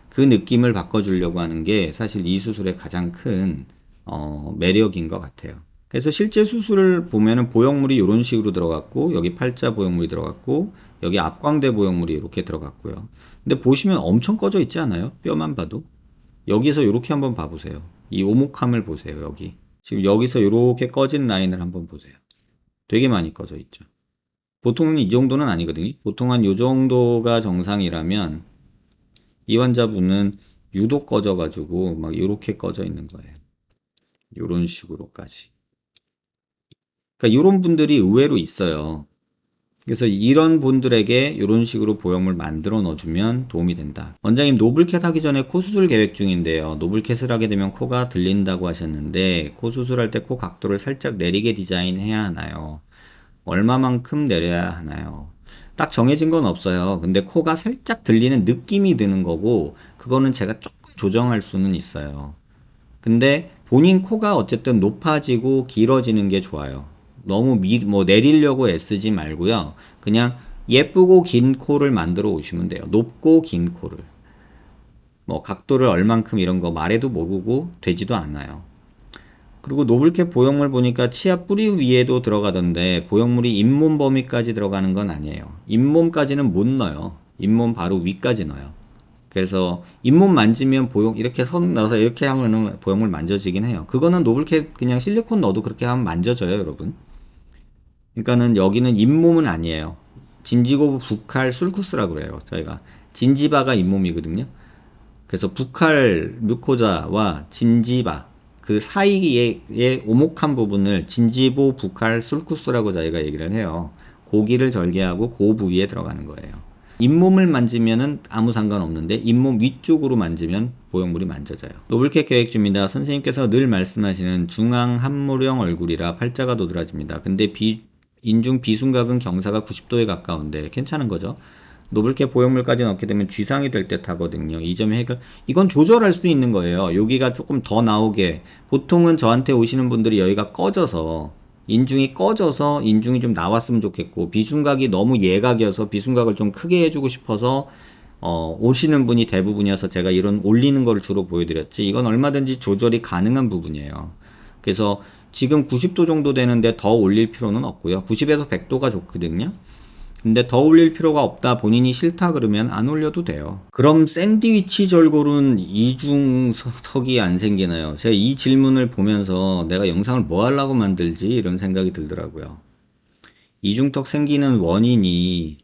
그 느낌을 바꿔주려고 하는 게 사실 이 수술의 가장 큰 매력인 것 같아요. 그래서 실제 수술을 보면은 보형물이 이런 식으로 들어갔고 여기 팔자 보형물이 들어갔고 여기 앞광대 보형물이 이렇게 들어갔고요. 근데 보시면 엄청 꺼져 있지 않아요? 뼈만 봐도. 여기서 이렇게 한번 봐보세요. 이 오목함을 보세요. 여기. 지금 여기서 이렇게 꺼진 라인을 한번 보세요. 되게 많이 꺼져 있죠. 보통은 이 정도는 아니거든요. 보통 한 이 정도가 정상이라면 이 환자분은 유독 꺼져가지고 막 이렇게 꺼져 있는 거예요. 이런 식으로까지. 그러니까 이런 분들이 의외로 있어요. 그래서 이런 분들에게 이런 식으로 보형물 만들어 넣어주면 도움이 된다. 원장님 노블캣 하기 전에 코 수술 계획 중인데요. 노블캣을 하게 되면 코가 들린다고 하셨는데 코 수술할 때 코 각도를 살짝 내리게 디자인해야 하나요? 얼마만큼 내려야 하나요? 딱 정해진 건 없어요. 근데 코가 살짝 들리는 느낌이 드는 거고 그거는 제가 조금 조정할 수는 있어요. 근데 본인 코가 어쨌든 높아지고 길어지는 게 좋아요. 너무 뭐 내리려고 애쓰지 말고요. 그냥 예쁘고 긴 코를 만들어 오시면 돼요. 높고 긴 코를. 뭐 각도를 얼만큼 이런 거 말해도 모르고 되지도 않아요. 그리고 노블캣 보형물 보니까 치아 뿌리 위에도 들어가던데 보형물이 잇몸 범위까지 들어가는 건 아니에요. 잇몸까지는 못 넣어요. 잇몸 바로 위까지 넣어요. 그래서 잇몸 만지면 보형 이렇게 손 넣어서 이렇게 하면은 보형물 만져지긴 해요. 그거는 노블캣 그냥 실리콘 넣어도 그렇게 하면 만져져요, 여러분. 그러니까는 여기는 잇몸은 아니에요. 진지고 북할 술쿠스라고 그래요. 저희가 진지바가 잇몸이거든요. 그래서 북할 뮤코자와 진지바 그 사이의 오목한 부분을 진지보 북할 술쿠스라고 저희가 얘기를 해요. 고기를 절개하고 그 부위에 들어가는 거예요. 잇몸을 만지면은 아무 상관없는데 잇몸 위쪽으로 만지면 보형물이 만져져요. 노블캣 계획 중입니다. 선생님께서 늘 말씀하시는 중앙 함몰형 얼굴이라 팔자가 도드라집니다. 근데 인중 비순각은 경사가 90도에 가까운데 괜찮은 거죠? 노블캐 보형물까지 넣게 되면 쥐상이 될 듯 하거든요. 이 점 해결, 이건 조절할 수 있는 거예요. 여기가 조금 더 나오게, 보통은 저한테 오시는 분들이 여기가 꺼져서, 인중이 꺼져서 인중이 좀 나왔으면 좋겠고, 비순각이 너무 예각이어서 비순각을 좀 크게 해주고 싶어서 오시는 분이 대부분이어서 제가 이런 올리는 거를 주로 보여드렸지, 이건 얼마든지 조절이 가능한 부분이에요. 그래서 지금 90도 정도 되는데 더 올릴 필요는 없고요. 90에서 100도가 좋거든요. 근데 더 올릴 필요가 없다, 본인이 싫다 그러면 안 올려도 돼요. 그럼 샌드위치 절골은 이중석이 안 생기나요? 제가 이 질문을 보면서 내가 영상을 뭐 하려고 만들지 이런 생각이 들더라고요. 이중턱 생기는 원인이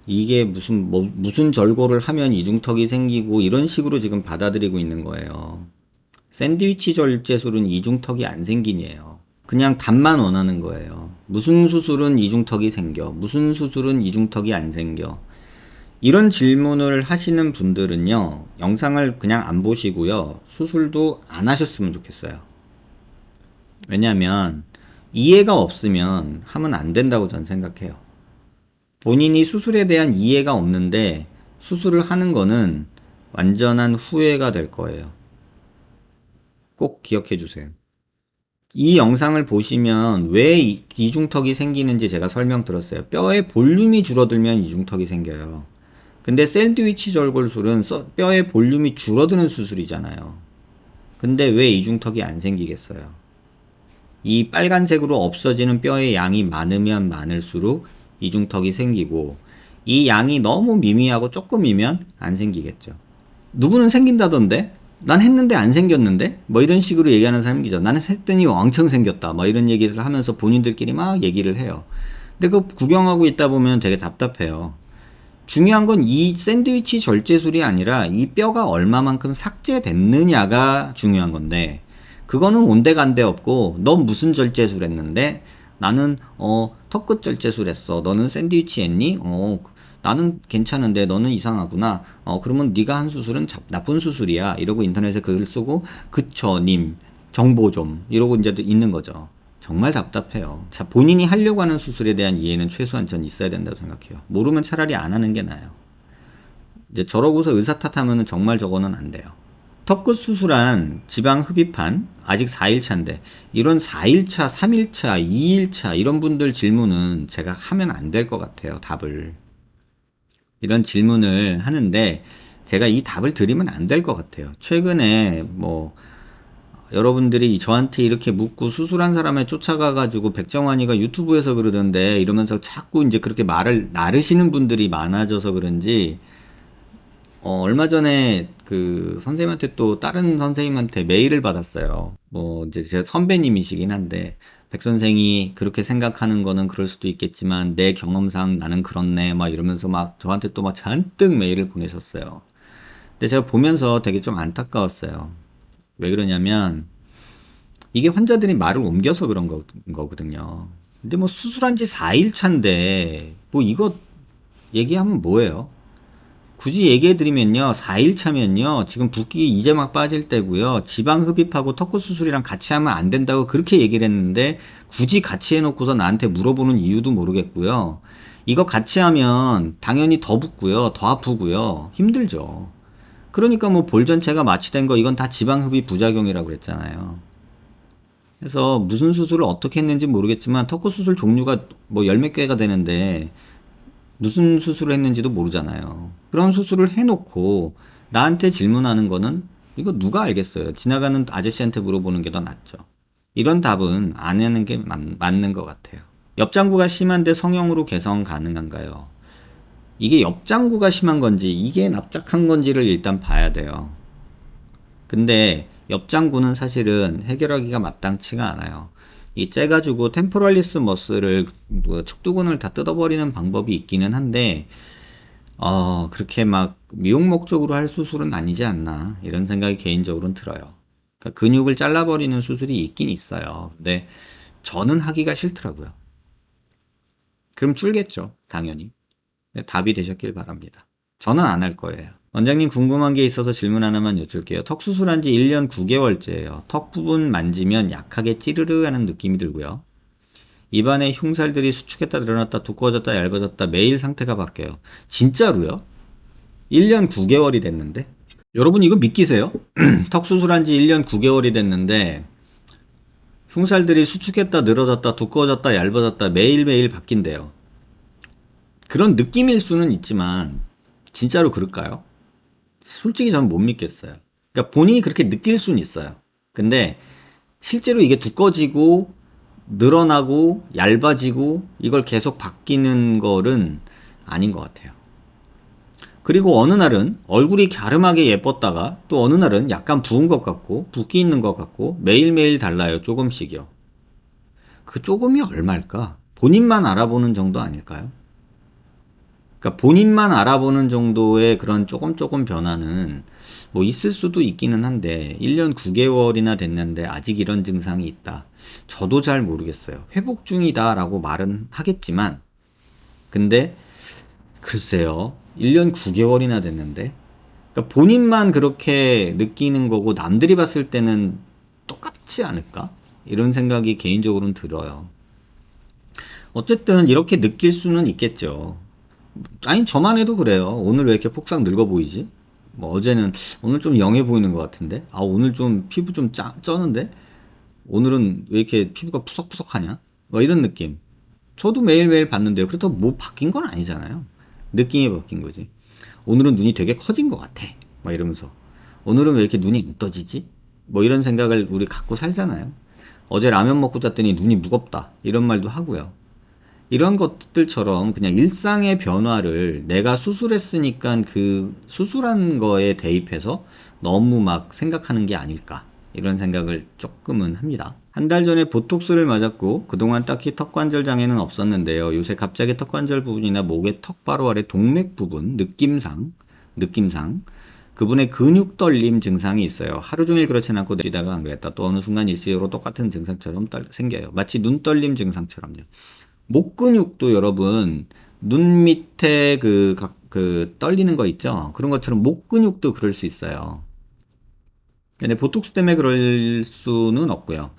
이게 무슨 절골을 하면 이중턱이 생기고 이런 식으로 지금 받아들이고 있는 거예요. 샌드위치 절제술은 이중턱이 안 생기니에요. 그냥 답만 원하는 거예요. 무슨 수술은 이중턱이 생겨? 무슨 수술은 이중턱이 안 생겨? 이런 질문을 하시는 분들은요, 영상을 그냥 안 보시고요, 수술도 안 하셨으면 좋겠어요. 왜냐면 이해가 없으면 하면 안 된다고 저는 생각해요. 본인이 수술에 대한 이해가 없는데 수술을 하는 거는 완전한 후회가 될 거예요. 꼭 기억해 주세요. 이 영상을 보시면 왜 이중턱이 생기는지 제가 설명드렸어요. 뼈의 볼륨이 줄어들면 이중턱이 생겨요. 근데 샌드위치 절골술은 뼈의 볼륨이 줄어드는 수술이잖아요. 근데 왜 이중턱이 안 생기겠어요? 이 빨간색으로 없어지는 뼈의 양이 많으면 많을수록 이중턱이 생기고, 이 양이 너무 미미하고 조금이면 안 생기겠죠. 누구는 생긴다던데? 난 했는데 안 생겼는데? 뭐 이런 식으로 얘기하는 사람이죠. 나는 했더니 왕창 생겼다. 뭐 이런 얘기를 하면서 본인들끼리 막 얘기를 해요. 근데 그 구경하고 있다 보면 되게 답답해요. 중요한 건 이 샌드위치 절제술이 아니라 이 뼈가 얼마만큼 삭제됐느냐가 중요한 건데, 그거는 온데간데 없고, 너 무슨 절제술 했는데? 나는 턱끝 절제술 했어. 너는 샌드위치 했니? 나는 괜찮은데 너는 이상하구나. 그러면 네가 한 수술은 나쁜 수술이야. 이러고 인터넷에 글을 쓰고, 그쵸 님 정보 좀 이러고 이제 있는 거죠. 정말 답답해요. 자, 본인이 하려고 하는 수술에 대한 이해는 최소한 전 있어야 된다고 생각해요. 모르면 차라리 안 하는 게 나아요. 이제 저러고서 의사 탓하면 정말 저거는 안 돼요. 턱끝 수술한 지방 흡입한 아직 4일차인데, 이런 4일차, 3일차, 2일차 이런 분들 질문은 제가 하면 안 될 것 같아요. 답을. 이런 질문을 하는데 제가 이 답을 드리면 안 될 것 같아요. 최근에 뭐 여러분들이 저한테 이렇게 묻고 수술한 사람에 쫓아가가지고 백정환이가 유튜브에서 그러던데 이러면서 자꾸 이제 그렇게 말을 나르시는 분들이 많아져서 그런지, 얼마 전에 그 선생님한테 또 다른 선생님한테 메일을 받았어요. 뭐 이제 제 선배님이시긴 한데, 백 선생이 그렇게 생각하는 거는 그럴 수도 있겠지만 내 경험상 나는 그렇네 막 이러면서 막 저한테 또 막 잔뜩 메일을 보내셨어요. 근데 제가 보면서 되게 좀 안타까웠어요. 왜 그러냐면 이게 환자들이 말을 옮겨서 그런 거거든요. 근데 뭐 수술한 지 4일 차인데 뭐 이거 얘기하면 뭐예요? 굳이 얘기해드리면요, 4일 차면요, 지금 붓기 이제 막 빠질 때고요, 지방 흡입하고 턱끝 수술이랑 같이 하면 안 된다고 그렇게 얘기를 했는데, 굳이 같이 해놓고서 나한테 물어보는 이유도 모르겠고요. 이거 같이 하면 당연히 더 붓고요, 더 아프고요, 힘들죠. 그러니까 뭐 볼 전체가 마취된 거, 이건 다 지방 흡입 부작용이라고 그랬잖아요. 그래서 무슨 수술을 어떻게 했는지 모르겠지만 턱끝 수술 종류가 뭐 열 몇 개가 되는데 무슨 수술을 했는지도 모르잖아요. 그런 수술을 해놓고 나한테 질문하는 거는 이거 누가 알겠어요. 지나가는 아저씨한테 물어보는 게 더 낫죠. 이런 답은 안 하는 게 맞는 것 같아요. 옆장구가 심한데 성형으로 개선 가능한가요? 이게 옆장구가 심한 건지 이게 납작한 건지를 일단 봐야 돼요. 근데 옆장구는 사실은 해결하기가 마땅치가 않아요. 이 째가지고 템포럴리스 머슬을 측두근을 다 뜯어버리는 방법이 있기는 한데 그렇게 막 미용 목적으로 할 수술은 아니지 않나 이런 생각이 개인적으로는 들어요. 그러니까 근육을 잘라버리는 수술이 있긴 있어요. 근데 저는 하기가 싫더라고요. 그럼 줄겠죠, 당연히. 답이 되셨길 바랍니다. 저는 안 할 거예요. 원장님 궁금한 게 있어서 질문 하나만 여쭐게요. 턱 수술한 지 1년 9개월째예요. 턱 부분 만지면 약하게 찌르르 하는 느낌이 들고요. 입안의 흉살들이 수축했다 늘어났다 두꺼워졌다 얇아졌다 매일 상태가 바뀌어요. 진짜로요? 1년 9개월이 됐는데? 여러분 이거 믿기세요? 턱 수술한 지 1년 9개월이 됐는데 흉살들이 수축했다 늘어졌다 두꺼워졌다 얇아졌다 매일매일 바뀐대요. 그런 느낌일 수는 있지만 진짜로 그럴까요? 솔직히 저는 못 믿겠어요. 그러니까 본인이 그렇게 느낄 수는 있어요. 근데 실제로 이게 두꺼워지고 늘어나고 얇아지고 이걸 계속 바뀌는 거는 아닌 것 같아요. 그리고 어느 날은 얼굴이 갸름하게 예뻤다가 또 어느 날은 약간 부은 것 같고 붓기 있는 것 같고 매일매일 달라요. 조금씩이요. 그 조금이 얼마일까? 본인만 알아보는 정도 아닐까요? 그러니까 본인만 알아보는 정도의 그런 조금 변화는 뭐 있을 수도 있기는 한데 1년 9개월이나 됐는데 아직 이런 증상이 있다. 저도 잘 모르겠어요. 회복 중이다 라고 말은 하겠지만 근데 글쎄요. 1년 9개월이나 됐는데 그러니까 본인만 그렇게 느끼는 거고 남들이 봤을 때는 똑같지 않을까? 이런 생각이 개인적으로는 들어요. 어쨌든 이렇게 느낄 수는 있겠죠. 아니 저만 해도 그래요. 오늘 왜 이렇게 폭삭 늙어 보이지? 뭐 어제는 오늘 좀 영해 보이는 것 같은데 아 오늘 좀 피부 좀 쩌는데 오늘은 왜 이렇게 피부가 푸석푸석하냐? 뭐 이런 느낌. 저도 매일매일 봤는데요. 그렇다고 뭐 바뀐 건 아니잖아요. 느낌이 바뀐 거지. 오늘은 눈이 되게 커진 것 같아. 막 이러면서 오늘은 왜 이렇게 눈이 안 떠지지? 뭐 이런 생각을 우리 갖고 살잖아요. 어제 라면 먹고 잤더니 눈이 무겁다. 이런 말도 하고요. 이런 것들처럼 그냥 일상의 변화를 내가 수술했으니까 그 수술한 거에 대입해서 너무 막 생각하는 게 아닐까 이런 생각을 조금은 합니다. 한 달 전에 보톡스를 맞았고 그동안 딱히 턱관절 장애는 없었는데요. 요새 갑자기 턱관절 부분이나 목의 턱 바로 아래 동맥 부분 느낌상 그분의 근육 떨림 증상이 있어요. 하루 종일 그렇진 않고 뛰다가 안 그랬다. 또 어느 순간 일시적으로 똑같은 증상처럼 생겨요. 마치 눈 떨림 증상처럼요. 목 근육도 여러분 눈 밑에 그 떨리는 거 있죠? 그런 것처럼 목 근육도 그럴 수 있어요. 근데 보톡스 때문에 그럴 수는 없고요.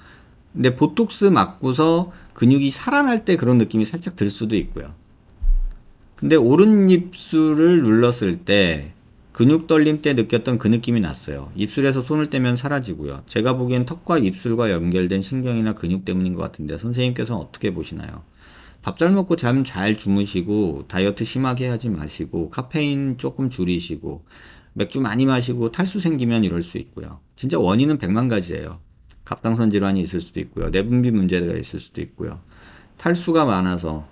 근데 보톡스 맞고서 근육이 살아날 때 그런 느낌이 살짝 들 수도 있고요. 근데 오른 입술을 눌렀을 때 근육 떨림 때 느꼈던 그 느낌이 났어요. 입술에서 손을 떼면 사라지고요. 제가 보기엔 턱과 입술과 연결된 신경이나 근육 때문인 것 같은데 선생님께서는 어떻게 보시나요? 밥 잘 먹고 잠 잘 주무시고 다이어트 심하게 하지 마시고 카페인 조금 줄이시고 맥주 많이 마시고 탈수 생기면 이럴 수 있고요. 진짜 원인은 100만 가지예요. 갑상선 질환이 있을 수도 있고요. 내분비 문제가 있을 수도 있고요. 탈수가 많아서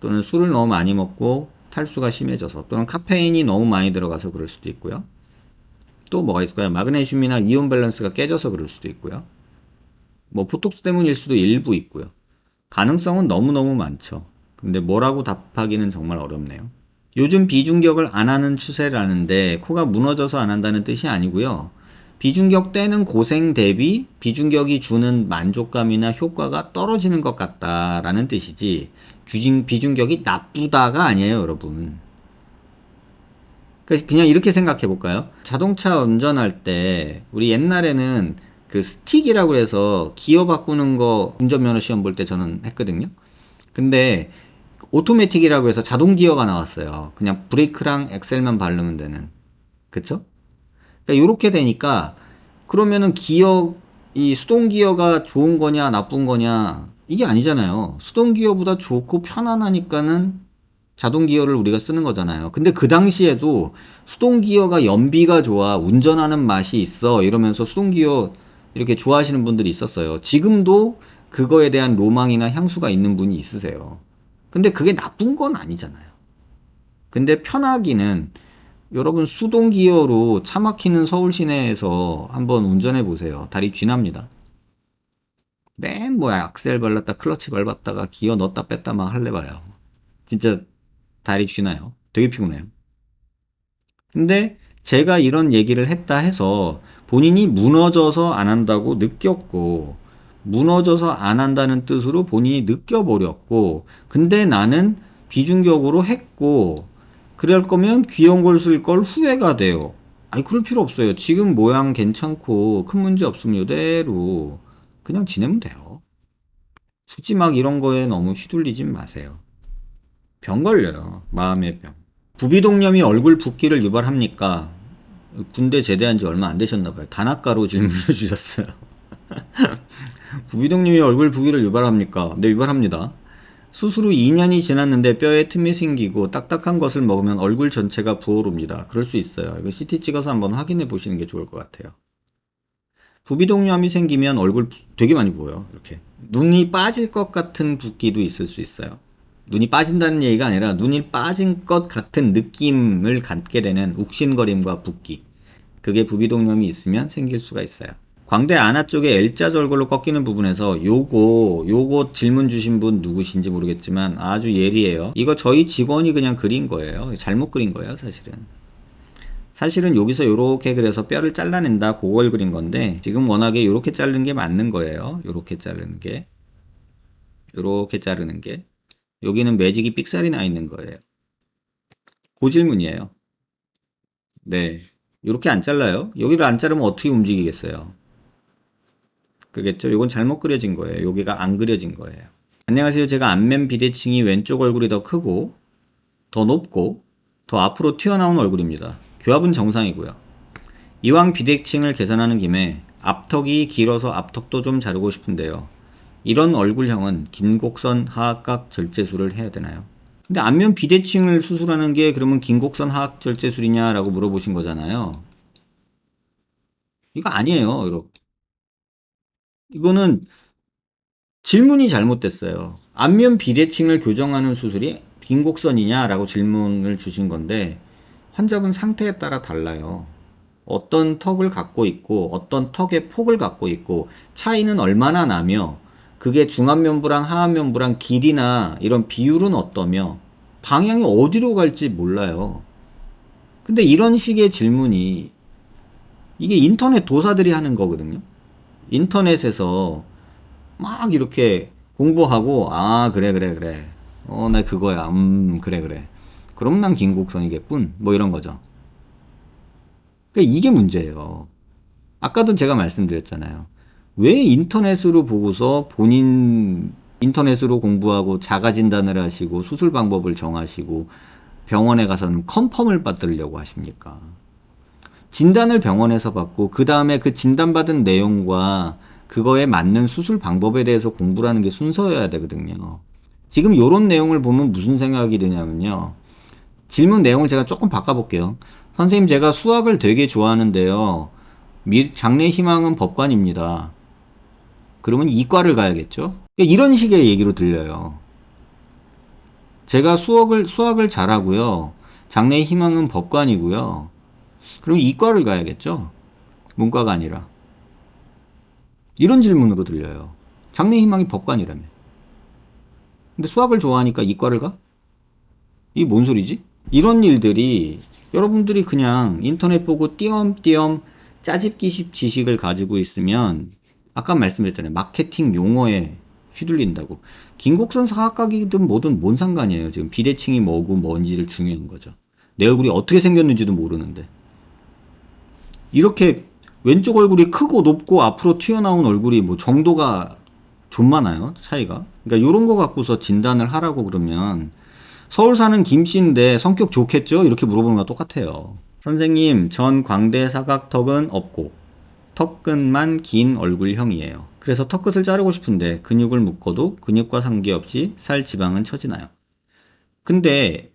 또는 술을 너무 많이 먹고 탈수가 심해져서 또는 카페인이 너무 많이 들어가서 그럴 수도 있고요. 또 뭐가 있을까요? 마그네슘이나 이온 밸런스가 깨져서 그럴 수도 있고요. 뭐 보톡스 때문일 수도 일부 있고요. 가능성은 너무너무 많죠. 근데 뭐라고 답하기는 정말 어렵네요. 요즘 비중격을 안 하는 추세라는데 코가 무너져서 안 한다는 뜻이 아니고요. 비중격 떼는 고생 대비 비중격이 주는 만족감이나 효과가 떨어지는 것 같다라는 뜻이지 비중격이 나쁘다가 아니에요, 여러분. 그냥 이렇게 생각해 볼까요? 자동차 운전할 때 우리 옛날에는 그 스틱이라고 해서 기어 바꾸는 거 운전면허 시험 볼 때 저는 했거든요. 근데 오토매틱이라고 해서 자동 기어가 나왔어요. 그냥 브레이크랑 엑셀만 바르면 되는. 그쵸? 그러니까 이렇게 되니까 그러면은 이 수동 기어가 좋은 거냐 나쁜 거냐 이게 아니잖아요. 수동 기어보다 좋고 편안하니까는 자동 기어를 우리가 쓰는 거잖아요. 근데 그 당시에도 수동 기어가 연비가 좋아 운전하는 맛이 있어 이러면서 수동 기어 이렇게 좋아하시는 분들이 있었어요. 지금도 그거에 대한 로망이나 향수가 있는 분이 있으세요. 근데 그게 나쁜 건 아니잖아요. 근데 편하기는 여러분 수동 기어로 차 막히는 서울 시내에서 한번 운전해 보세요. 다리 쥐납니다. 맨 뭐야 악셀 밟았다 클러치 밟았다가 기어 넣었다 뺐다 막 할래 봐요. 진짜 다리 쥐나요? 되게 피곤해요. 근데 제가 이런 얘기를 했다 해서 본인이 무너져서 안 한다고 느꼈고 무너져서 안 한다는 뜻으로 본인이 느껴버렸고 근데 나는 비중격으로 했고 그럴 거면 귀여운 걸 쓸 걸 후회가 돼요. 아니 그럴 필요 없어요. 지금 모양 괜찮고 큰 문제 없으면 이대로 그냥 지내면 돼요. 굳이 막 이런 거에 너무 휘둘리진 마세요. 병 걸려요. 마음의 병. 부비동염이 얼굴 붓기를 유발합니까? 군대 제대한 지 얼마 안 되셨나봐요. 단아가로 질문을 주셨어요. 부비동염이 얼굴 붓기를 유발합니까? 네, 유발합니다. 수술 후 2년이 지났는데 뼈에 틈이 생기고 딱딱한 것을 먹으면 얼굴 전체가 부어오릅니다. 그럴 수 있어요. 이거 CT 찍어서 한번 확인해 보시는 게 좋을 것 같아요. 부비동염이 생기면 얼굴 되게 많이 부어요. 이렇게. 눈이 빠질 것 같은 붓기도 있을 수 있어요. 눈이 빠진다는 얘기가 아니라 눈이 빠진 것 같은 느낌을 갖게 되는 욱신거림과 붓기. 그게 부비동염이 있으면 생길 수가 있어요. 광대 안아 쪽에 L자 절골로 꺾이는 부분에서 요거 질문 주신 분 누구신지 모르겠지만 아주 예리해요. 이거 저희 직원이 그냥 그린 거예요. 잘못 그린 거예요, 사실은 여기서 요렇게 그려서 뼈를 잘라낸다 그걸 그린 건데 지금 워낙에 요렇게 자르는 게 맞는 거예요. 요렇게 자르는 게 여기는 매직이 삑살이 나 있는 거예요. 그 질문이에요. 네, 요렇게 안 잘라요. 여기를 안 자르면 어떻게 움직이겠어요? 그겠죠? 요건 잘못 그려진 거예요. 여기가 안 그려진 거예요. 안녕하세요. 제가 안면 비대칭이 왼쪽 얼굴이 더 크고 더 높고 더 앞으로 튀어나온 얼굴입니다. 교합은 정상이고요. 이왕 비대칭을 개선하는 김에 앞턱이 길어서 앞턱도 좀 자르고 싶은데요. 이런 얼굴형은 긴곡선 하악각 절제술을 해야 되나요? 근데 안면 비대칭을 수술하는 게 그러면 긴곡선 하악 절제술이냐라고 물어보신 거잖아요. 이거 아니에요. 여러분. 이거는 질문이 잘못됐어요. 안면 비대칭을 교정하는 수술이 긴곡선이냐라고 질문을 주신 건데 환자분 상태에 따라 달라요. 어떤 턱을 갖고 있고 어떤 턱의 폭을 갖고 있고 차이는 얼마나 나며 그게 중안면부랑 하안면부랑 길이나 이런 비율은 어떠며 방향이 어디로 갈지 몰라요. 근데 이런 식의 질문이 이게 인터넷 도사들이 하는 거거든요. 인터넷에서 막 이렇게 공부하고 아 그래 나 그거야 그래 그럼 난 긴곡선이겠군 뭐 이런 거죠. 그러니까 이게 문제예요. 아까도 제가 말씀드렸잖아요. 왜 인터넷으로 보고서 본인 인터넷으로 공부하고 자가 진단을 하시고 수술 방법을 정하시고 병원에 가서는 컨펌을 받으려고 하십니까? 진단을 병원에서 받고 그 다음에 그 진단받은 내용과 그거에 맞는 수술 방법에 대해서 공부를 하는 게 순서여야 되거든요. 지금 요런 내용을 보면 무슨 생각이 드냐면요. 질문 내용을 제가 조금 바꿔볼게요. 선생님 제가 수학을 되게 좋아하는데요. 장래 희망은 법관입니다. 그러면 이과를 가야겠죠? 이런 식의 얘기로 들려요. 제가 수학을 잘하고요. 장래 희망은 법관이고요. 그럼 이과를 가야겠죠? 문과가 아니라. 이런 질문으로 들려요. 장래 희망이 법관이라며. 근데 수학을 좋아하니까 이과를 가? 이게 뭔 소리지? 이런 일들이 여러분들이 그냥 인터넷 보고 띄엄띄엄 짜집기 지식을 가지고 있으면 아까 말씀드렸잖아요. 마케팅 용어에 휘둘린다고. 긴곡선 사각각이든 뭐든 뭔 상관이에요. 지금 비대칭이 뭐고 뭔지를 중요한 거죠. 내 얼굴이 어떻게 생겼는지도 모르는데. 이렇게 왼쪽 얼굴이 크고 높고 앞으로 튀어나온 얼굴이 뭐 정도가 좀 많아요. 차이가. 그러니까 이런 거 갖고서 진단을 하라고 그러면 서울 사는 김씨인데 성격 좋겠죠? 이렇게 물어보는 거랑 똑같아요. 선생님, 전 광대 사각턱은 없고 턱끝만 긴 얼굴형이에요. 그래서 턱끝을 자르고 싶은데 근육을 묶어도 근육과 상관없이 살 지방은 처지나요? 근데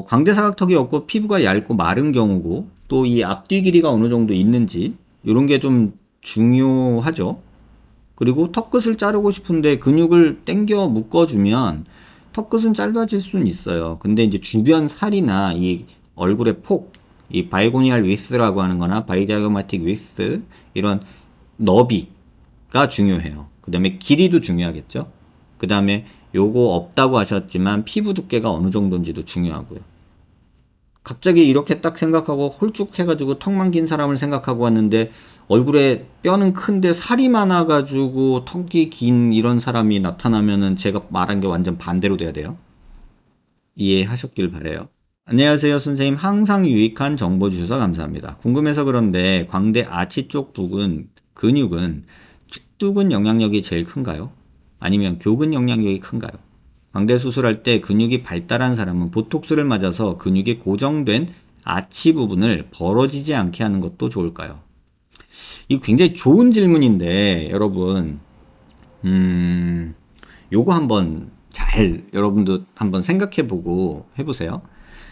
광대 사각턱이 없고 피부가 얇고 마른 경우고 또 이 앞뒤 길이가 어느 정도 있는지 이런 게 좀 중요하죠. 그리고 턱끝을 자르고 싶은데 근육을 당겨 묶어주면 턱끝은 짧아질 수는 있어요. 근데 이제 주변 살이나 이 얼굴의 폭, 이 바이고니얼 위스라고 하는 거나 바이디아그마틱 위스 이런 너비가 중요해요. 그 다음에 길이도 중요하겠죠. 그 다음에 요거 없다고 하셨지만 피부 두께가 어느 정도인지도 중요하고요. 갑자기 이렇게 딱 생각하고 홀쭉 해가지고 턱만 긴 사람을 생각하고 왔는데 얼굴에 뼈는 큰데 살이 많아가지고 턱이 긴 이런 사람이 나타나면은 제가 말한 게 완전 반대로 돼야 돼요. 이해하셨길 바래요. 안녕하세요 선생님. 항상 유익한 정보 주셔서 감사합니다. 궁금해서 그런데 광대 아치 쪽 부분 근육은 축두근 영향력이 제일 큰가요? 아니면 교근 영향력이 큰가요? 광대 수술할 때 근육이 발달한 사람은 보톡스를 맞아서 근육이 고정된 아치 부분을 벌어지지 않게 하는 것도 좋을까요? 이거 굉장히 좋은 질문인데 여러분 요거 한번 잘 여러분도 한번 생각해 보고 해보세요.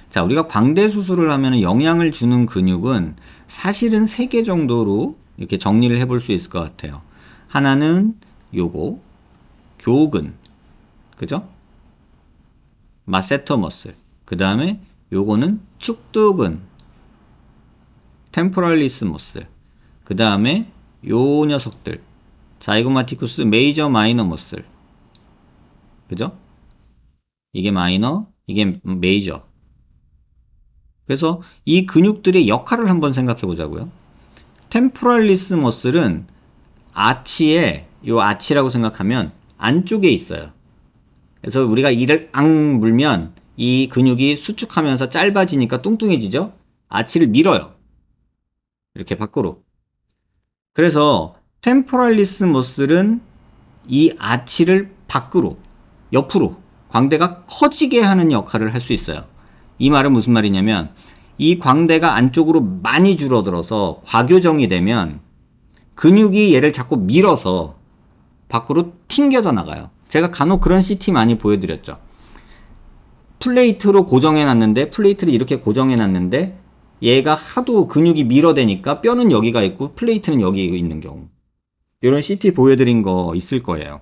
자, 우리가 광대 수술을 하면 영향을 주는 근육은 사실은 3개 정도로 이렇게 정리를 해볼 수 있을 것 같아요. 하나는 요거 교근, 그죠? 마세터 머슬. 그 다음에 요거는 축두근, 템포랄리스 머슬. 그 다음에 요 녀석들, 자이고마티쿠스 메이저 마이너 머슬. 그죠? 이게 마이너, 이게 메이저. 그래서 이 근육들의 역할을 한번 생각해 보자고요. 템포랄리스 머슬은 아치에, 요 아치라고 생각하면 안쪽에 있어요. 그래서 우리가 이를 앙 물면 이 근육이 수축하면서 짧아지니까 뚱뚱해지죠? 아치를 밀어요. 이렇게 밖으로. 그래서 템포랄리스 머슬은 이 아치를 밖으로, 옆으로, 광대가 커지게 하는 역할을 할 수 있어요. 이 말은 무슨 말이냐면 이 광대가 안쪽으로 많이 줄어들어서 과교정이 되면 근육이 얘를 자꾸 밀어서 밖으로 튕겨져 나가요. 제가 간혹 그런 CT 많이 보여드렸죠. 플레이트로 고정해 놨는데, 플레이트를 이렇게 고정해 놨는데 얘가 하도 근육이 밀어대니까 뼈는 여기가 있고 플레이트는 여기 있는 경우, 이런 CT 보여드린 거 있을 거예요.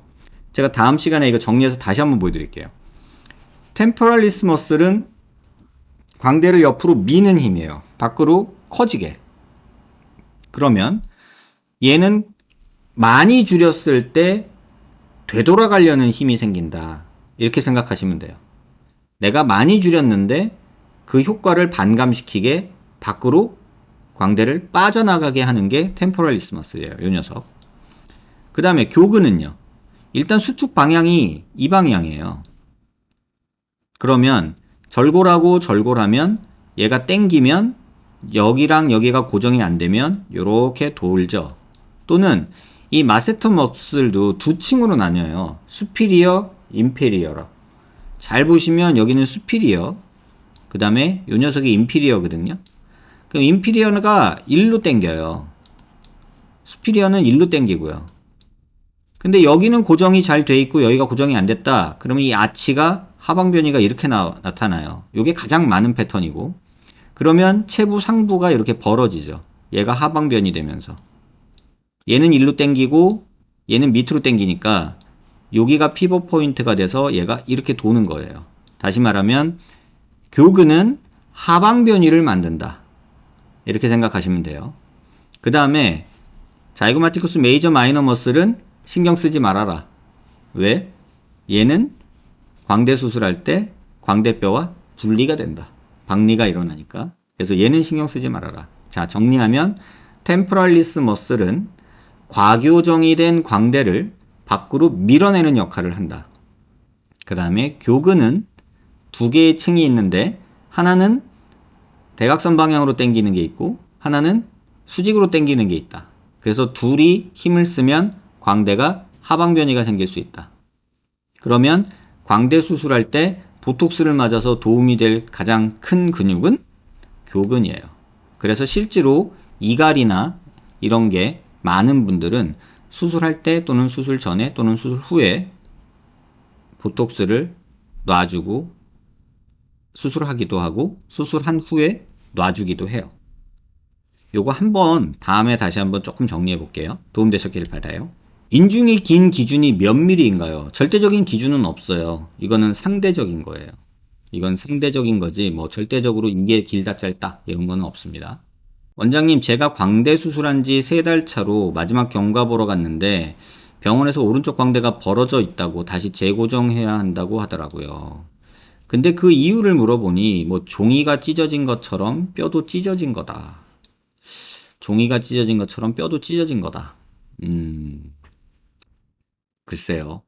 제가 다음 시간에 이거 정리해서 다시 한번 보여드릴게요. 템포랄리스 머슬은 광대를 옆으로 미는 힘이에요. 밖으로 커지게. 그러면 얘는 많이 줄였을 때 되돌아가려는 힘이 생긴다. 이렇게 생각하시면 돼요. 내가 많이 줄였는데 그 효과를 반감시키게 밖으로 광대를 빠져나가게 하는 게 템포랄리스 머슬이에요. 이 녀석. 그 다음에 교근은요. 일단 수축 방향이 이 방향이에요. 그러면 절골하고 절골하면 얘가 땡기면 여기랑 여기가 고정이 안 되면 이렇게 돌죠. 또는 이 마세터 머슬도 두 층으로 나뉘어요. 수피리어, 인페리어라. 잘 보시면 여기는 수피리어, 그 다음에 이 녀석이 인피리어거든요. 그럼 인피리어가 일로 땡겨요. 수피리어는 일로 땡기고요. 근데 여기는 고정이 잘 돼 있고 여기가 고정이 안 됐다. 그러면 이 아치가 하방변이가 이렇게 나타나요. 이게 가장 많은 패턴이고, 그러면 체부 상부가 이렇게 벌어지죠. 얘가 하방변이 되면서 얘는 일로 땡기고 얘는 밑으로 땡기니까 여기가 피벗 포인트가 돼서 얘가 이렇게 도는 거예요. 다시 말하면 교근은 하방변이를 만든다. 이렇게 생각하시면 돼요. 그 다음에 자이고마티쿠스 메이저 마이너 머슬은 신경 쓰지 말아라. 왜? 얘는 광대 수술할 때 광대뼈와 분리가 된다. 박리가 일어나니까. 그래서 얘는 신경 쓰지 말아라. 자, 정리하면 템포랄리스 머슬은 과교정이 된 광대를 밖으로 밀어내는 역할을 한다. 그 다음에 교근은 두 개의 층이 있는데 하나는 대각선 방향으로 당기는 게 있고 하나는 수직으로 당기는 게 있다. 그래서 둘이 힘을 쓰면 광대가 하방변이가 생길 수 있다. 그러면 광대 수술할 때 보톡스를 맞아서 도움이 될 가장 큰 근육은 교근이에요. 그래서 실제로 이갈이나 이런 게 많은 분들은 수술할 때 또는 수술 전에 또는 수술 후에 보톡스를 놔주고 수술하기도 하고 수술한 후에 놔주기도 해요. 요거 한번 다음에 다시 한번 조금 정리해 볼게요. 도움되셨길 바라요. 인중이 긴 기준이 몇 밀리인가요? 절대적인 기준은 없어요. 이거는 상대적인 거예요. 이건 상대적인 거지 뭐 절대적으로 이게 길다 짧다 이런 거는 없습니다. 원장님, 제가 광대 수술한 지 3달 차로 마지막 경과 보러 갔는데 병원에서 오른쪽 광대가 벌어져 있다고 다시 재고정해야 한다고 하더라고요. 근데 그 이유를 물어보니 뭐 종이가 찢어진 것처럼 뼈도 찢어진 거다. 종이가 찢어진 것처럼 뼈도 찢어진 거다. 글쎄요.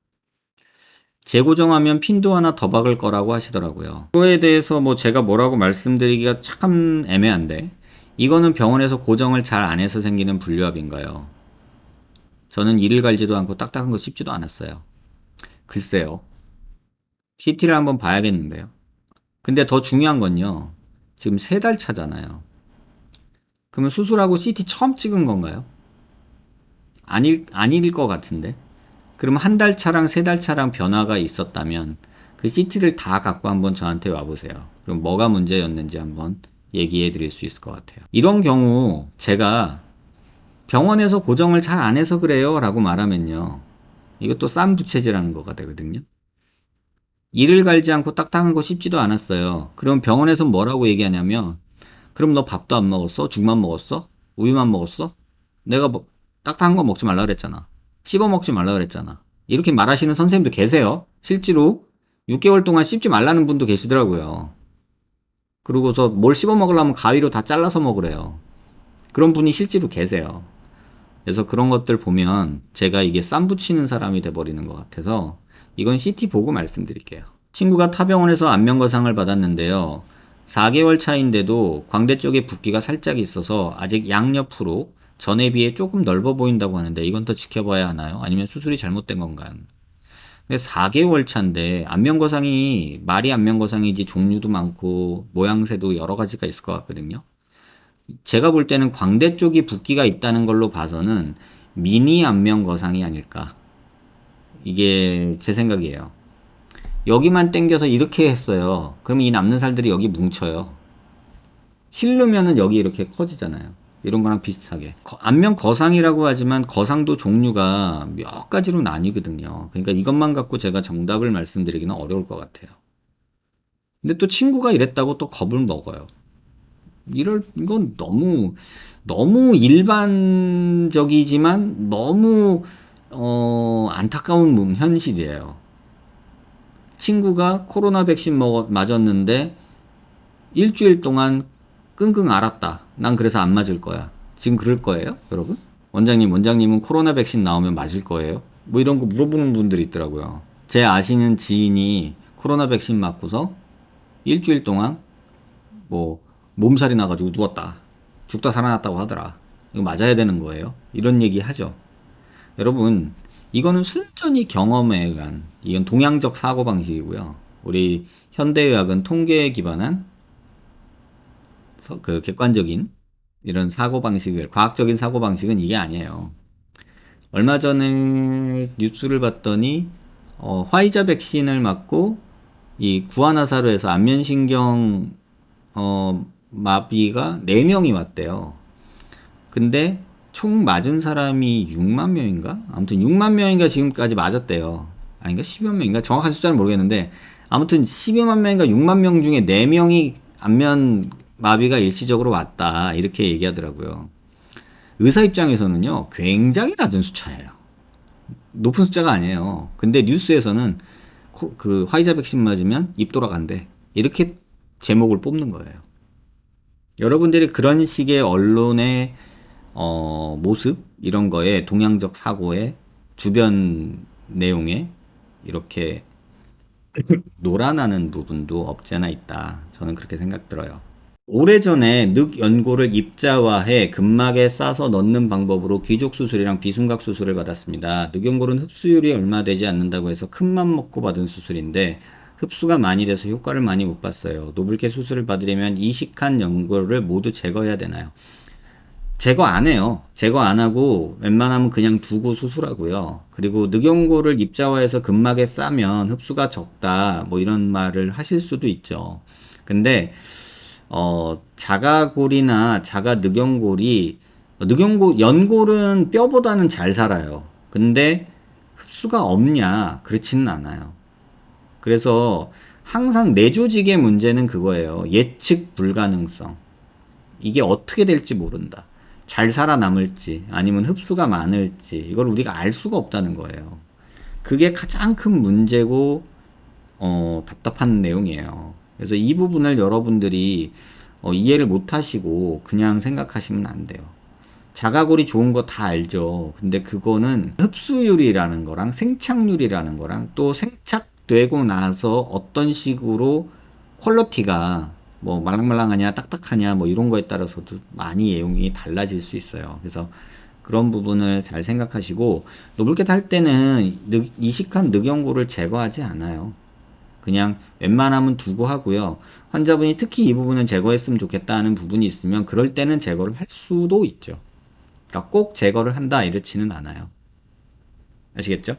재고정하면 핀도 하나 더 박을 거라고 하시더라고요. 그거에 대해서 뭐 제가 뭐라고 말씀드리기가 참 애매한데 이거는 병원에서 고정을 잘 안 해서 생기는 불류압인가요? 저는 이를 갈지도 않고 딱딱한 거 씹지도 않았어요. 글쎄요. CT를 한번 봐야겠는데요. 근데 더 중요한 건요. 지금 3달 차잖아요. 그러면 수술하고 CT 처음 찍은 건가요? 아닐 것 같은데. 그럼 1달 차랑 3달 차랑 변화가 있었다면 그 CT를 다 갖고 한번 저한테 와보세요. 그럼 뭐가 문제였는지 한번 얘기해 드릴 수 있을 것 같아요. 이런 경우 제가 병원에서 고정을 잘 안 해서 그래요 라고 말하면요. 이것도 쌈 부채질하는 거가 되거든요. 이를 갈지 않고 딱딱한 거 씹지도 않았어요. 그럼 병원에서 뭐라고 얘기하냐면 그럼 너 밥도 안 먹었어? 죽만 먹었어? 우유만 먹었어? 내가 뭐 딱딱한 거 먹지 말라 그랬잖아. 씹어 먹지 말라 그랬잖아. 이렇게 말하시는 선생님도 계세요. 실제로 6개월 동안 씹지 말라는 분도 계시더라고요. 그러고서 뭘 씹어 먹으려면 가위로 다 잘라서 먹으래요. 그런 분이 실제로 계세요. 그래서 그런 것들 보면 제가 이게 쌈 붙이는 사람이 돼버리는 것 같아서 이건 CT 보고 말씀드릴게요. 친구가 타병원에서 안면거상을 받았는데요. 4개월 차인데도 광대 쪽에 붓기가 살짝 있어서 아직 양옆으로 전에 비해 조금 넓어 보인다고 하는데 이건 더 지켜봐야 하나요? 아니면 수술이 잘못된 건가요? 근데 4개월 차인데 안면거상이 말이 안면거상이지 종류도 많고 모양새도 여러 가지가 있을 것 같거든요. 제가 볼 때는 광대 쪽이 붓기가 있다는 걸로 봐서는 미니 안면거상이 아닐까. 이게 제 생각이에요. 여기만 당겨서 이렇게 했어요. 그러면 이 남는 살들이 여기 뭉쳐요. 실르면은 여기 이렇게 커지잖아요. 이런 거랑 비슷하게. 안면 거상이라고 하지만 거상도 종류가 몇 가지로 나뉘거든요. 그러니까 이것만 갖고 제가 정답을 말씀드리기는 어려울 것 같아요. 근데 또 친구가 이랬다고 또 겁을 먹어요. 이건 너무 일반적이지만 너무, 안타까운 현실이에요. 친구가 코로나 백신 맞았는데 일주일 동안 끙끙 앓았다. 난 그래서 안 맞을 거야. 지금 그럴 거예요, 여러분? 원장님은 코로나 백신 나오면 맞을 거예요? 뭐 이런 거 물어보는 분들이 있더라고요. 제 아시는 지인이 코로나 백신 맞고서 일주일 동안 뭐 몸살이 나가지고 누웠다. 죽다 살아났다고 하더라. 이거 맞아야 되는 거예요? 이런 얘기 하죠. 여러분, 이거는 순전히 경험에 의한, 이건 동양적 사고방식이고요. 우리 현대의학은 통계에 기반한 그 객관적인 이런 사고방식을, 과학적인 사고방식은 이게 아니에요. 얼마 전에 뉴스를 봤더니, 화이자 백신을 맞고, 이 구아나사르에서 안면신경, 마비가 4명이 왔대요. 근데 총 맞은 사람이 6만 명인가? 아무튼 6만 명인가 지금까지 맞았대요. 아닌가? 10여 명인가? 정확한 숫자는 모르겠는데 아무튼 12만 명인가 6만 명 중에 4명이 안면 마비가 일시적으로 왔다. 이렇게 얘기하더라고요. 의사 입장에서는요. 굉장히 낮은 숫자예요. 높은 숫자가 아니에요. 근데 뉴스에서는 그 화이자 백신 맞으면 입 돌아간대. 이렇게 제목을 뽑는 거예요. 여러분들이 그런 식의 언론의 모습 이런 거에 동양적 사고에 주변 내용에 이렇게 놀아나는 부분도 없지 않아 있다. 저는 그렇게 생각 들어요. 오래전에 늑연골을 입자화해 근막에 싸서 넣는 방법으로 귀족수술이랑 비순각 수술을 받았습니다. 늑연골은 흡수율이 얼마 되지 않는다고 해서 큰맘 먹고 받은 수술인데 흡수가 많이 돼서 효과를 많이 못 봤어요. 노블캐 수술을 받으려면 이식한 연골을 모두 제거해야 되나요? 제거 안 해요. 제거 안 하고 웬만하면 그냥 두고 수술하고요. 그리고 늑연골을 입자화해서 근막에 싸면 흡수가 적다 뭐 이런 말을 하실 수도 있죠. 근데 자가골이나 자가 늑연골이 연골은 뼈보다는 잘 살아요. 근데 흡수가 없냐? 그렇지는 않아요. 그래서 항상 뇌조직의 문제는 그거예요. 예측 불가능성. 이게 어떻게 될지 모른다. 잘 살아남을지 아니면 흡수가 많을지 이걸 우리가 알 수가 없다는 거예요. 그게 가장 큰 문제고 답답한 내용이에요. 그래서 이 부분을 여러분들이 이해를 못 하시고 그냥 생각하시면 안 돼요. 자가골이 좋은 거 다 알죠. 근데 그거는 흡수율이라는 거랑 생착률이라는 거랑 또 생착되고 나서 어떤 식으로 퀄리티가 뭐 말랑말랑하냐 딱딱하냐 뭐 이런 거에 따라서도 많이 내용이 달라질 수 있어요. 그래서 그런 부분을 잘 생각하시고, 노블캣 할 때는 이식한 늑연고를 제거하지 않아요. 그냥 웬만하면 두고 하고요. 환자분이 특히 이 부분은 제거했으면 좋겠다 하는 부분이 있으면 그럴 때는 제거를 할 수도 있죠. 그러니까 꼭 제거를 한다 이렇지는 않아요. 아시겠죠?